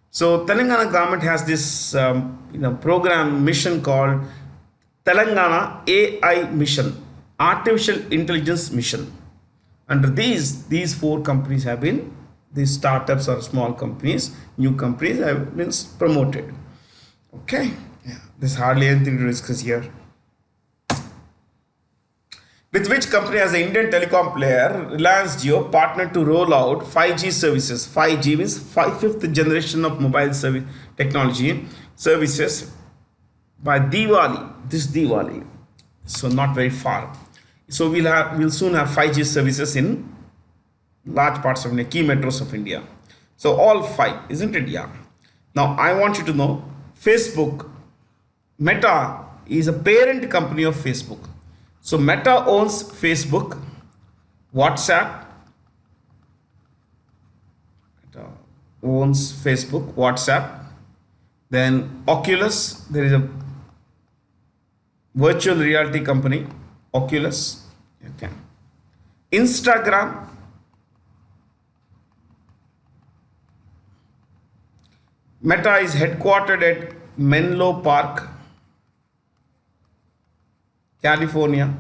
So Telangana government has this program mission called Telangana AI Mission, Artificial Intelligence Mission. Under these 4 companies have been These startups or small companies, new companies have been promoted. Okay, yeah, there's hardly anything to discuss here. With which company as the Indian telecom player, Reliance Jio partnered to roll out 5G services. 5G means fifth generation of mobile service technology services by Diwali, this Diwali. So not very far. So we'll soon have 5G services in large parts of India, key metros of India. So all five, isn't it? Yeah. Now I want you to know Facebook, Meta is a parent company of Facebook. So Meta owns Facebook, WhatsApp. Meta owns Facebook, WhatsApp. Then Oculus, there is a virtual reality company, Oculus. Okay. Instagram. Meta is headquartered at Menlo Park, California.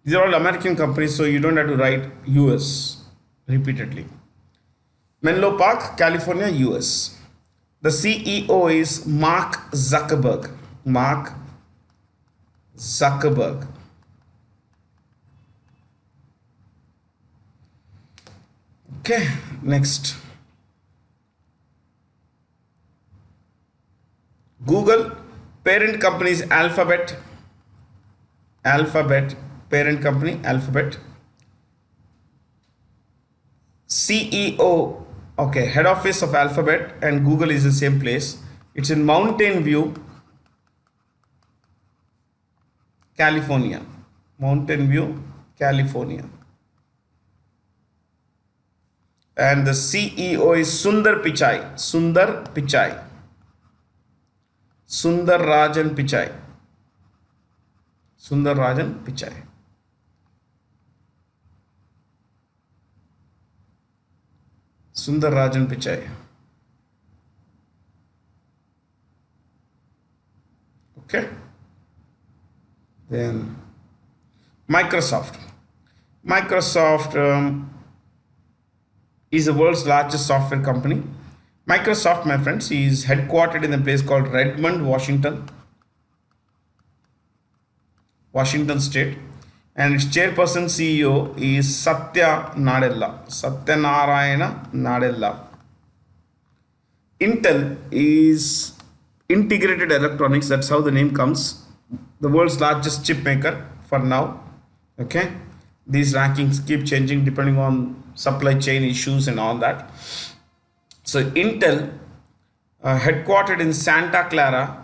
These are all American companies, so you don't have to write US repeatedly. Menlo Park, California, US. The CEO is Mark Zuckerberg. Mark Zuckerberg. Okay, next. Google, parent company is Alphabet. Alphabet, parent company, Alphabet. CEO, okay, head office of Alphabet and Google is the same place. It's in Mountain View, California. Mountain View, California. And the CEO is Sundar Pichai. Sundar Pichai. Sundar Rajan Pichai. Sundar Rajan Pichai. Sundar Rajan Pichai. Okay. Then Microsoft. Microsoft is the world's largest software company. Microsoft, my friends, is headquartered in a place called Redmond, Washington State, and its chairperson CEO is Satya Nadella. Satya Narayana Nadella. Intel is Integrated Electronics. That's how the name comes. The world's largest chip maker for now. Okay, these rankings keep changing depending on supply chain issues and all that. So Intel, headquartered in Santa Clara,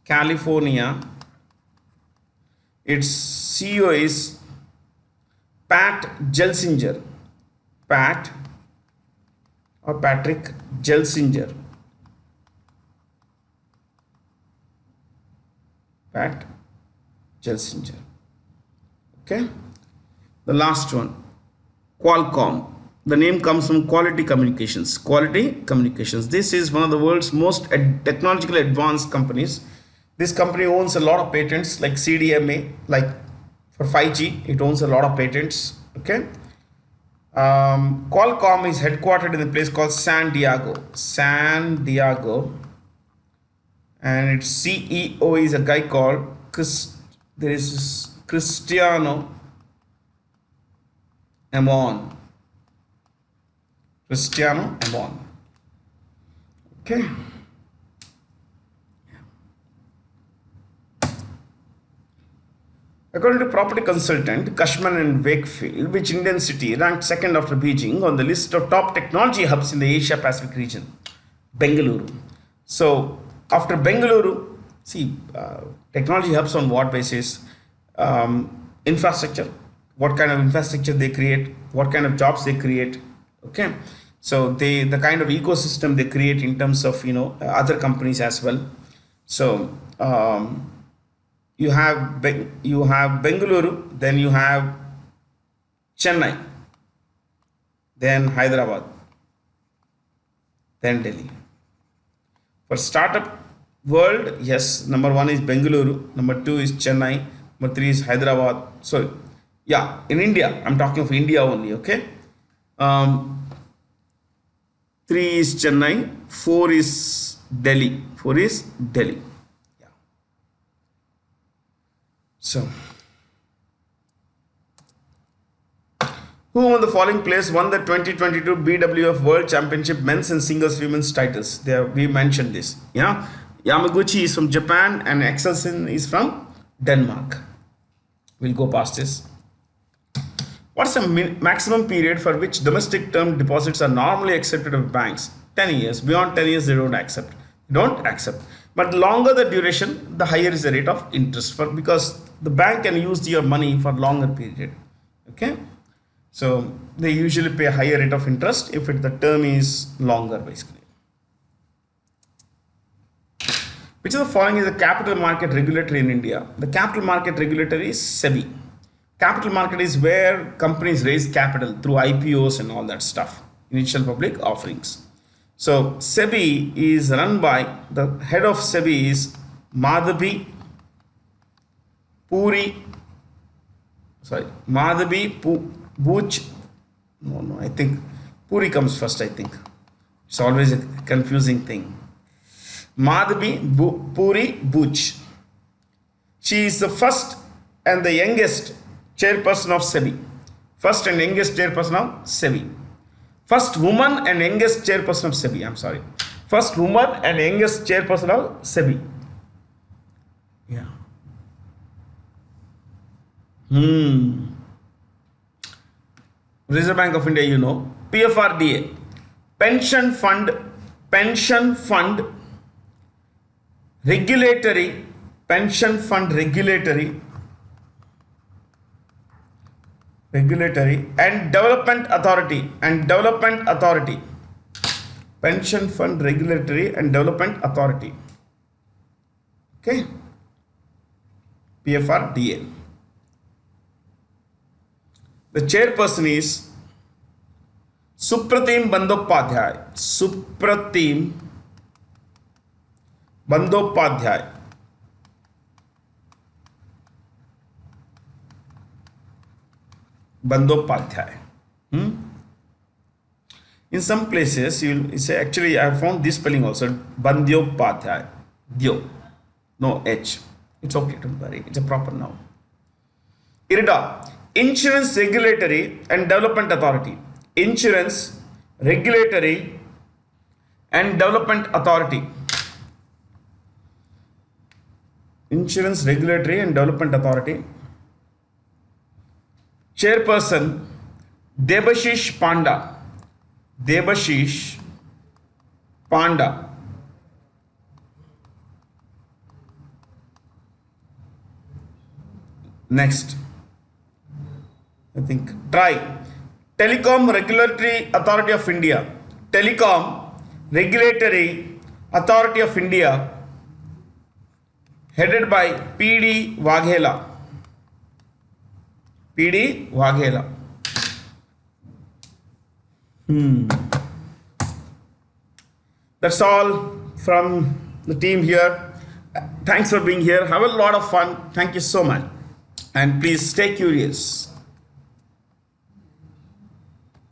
California. Its CEO is Pat Gelsinger. Pat or Patrick Gelsinger. Pat Gelsinger. Okay. The last one, Qualcomm. The name comes from Quality Communications. Quality Communications. This is one of the world's most technologically advanced companies. This company owns a lot of patents like CDMA, like for 5G, it owns a lot of patents. Okay. Qualcomm is headquartered in a place called San Diego. San Diego. And its CEO is a guy called Cristiano Amon. Cristiano Amon. Okay. According to property consultant Cushman and Wakefield, which Indian city ranked second after Beijing on the list of top technology hubs in the Asia Pacific region? Bengaluru. So after Bengaluru, see, technology hubs on what basis? Infrastructure. What kind of infrastructure they create? What kind of jobs they create? Okay. So the kind of ecosystem they create in terms of other companies as well. So you have Bengaluru, then you have Chennai, then Hyderabad, then Delhi. For startup world, yes, number one is Bengaluru, number two is Chennai, number three is Hyderabad. So Yeah, in India. I'm talking of India only. Okay. Um, 3 is Chennai. 4 is Delhi. 4 is Delhi. Yeah. So, who won the following players won the 2022 BWF World Championship men's and singles women's titles? There we mentioned this. Yeah. Yamaguchi is from Japan and Axelsen is from Denmark. We'll go past this. What's the maximum period for which domestic term deposits are normally accepted by banks? 10 years. Beyond 10 years, they don't accept. Don't accept. But the longer the duration, the higher is the rate of interest for because the bank can use your money for longer period. Okay. So they usually pay a higher rate of interest if the term is longer, basically. Which of the following is a capital market regulatory in India? The capital market regulator is SEBI. Capital market is where companies raise capital through IPOs and all that stuff, initial public offerings. So SEBI is run by, the head of SEBI is Madhabi Puri, Madhabi Buch. No, I think Puri comes first, I think. It's always a confusing thing. Madhabi Puri Buch. She is the first and the youngest chairperson of SEBI. First and youngest chairperson of SEBI. First woman and youngest chairperson of SEBI. I'm sorry. First woman and youngest chairperson of SEBI. Yeah. Reserve Bank of India, you know. PFRDA. Pension Fund Regulatory. Pension Fund Regulatory and Development Authority Pension Fund Regulatory and Development Authority. Okay. PFRDA. The chairperson is Supratim Bandyopadhyay. Bandyopadhyay. In some places, you say, actually, I found this spelling also, Bandyopadhyay. Dyo. No H. It's okay, don't worry. It's a proper noun. IRDA. Insurance Regulatory and Development Authority. Insurance Regulatory and Development Authority. Insurance Regulatory and Development Authority. Chairperson Debashish Panda. Next, I think Telecom Regulatory Authority of India. Telecom Regulatory Authority of India, headed by P.D. Waghela. That's all from the team here. Thanks for being here. Have a lot of fun. Thank you so much. And please stay curious.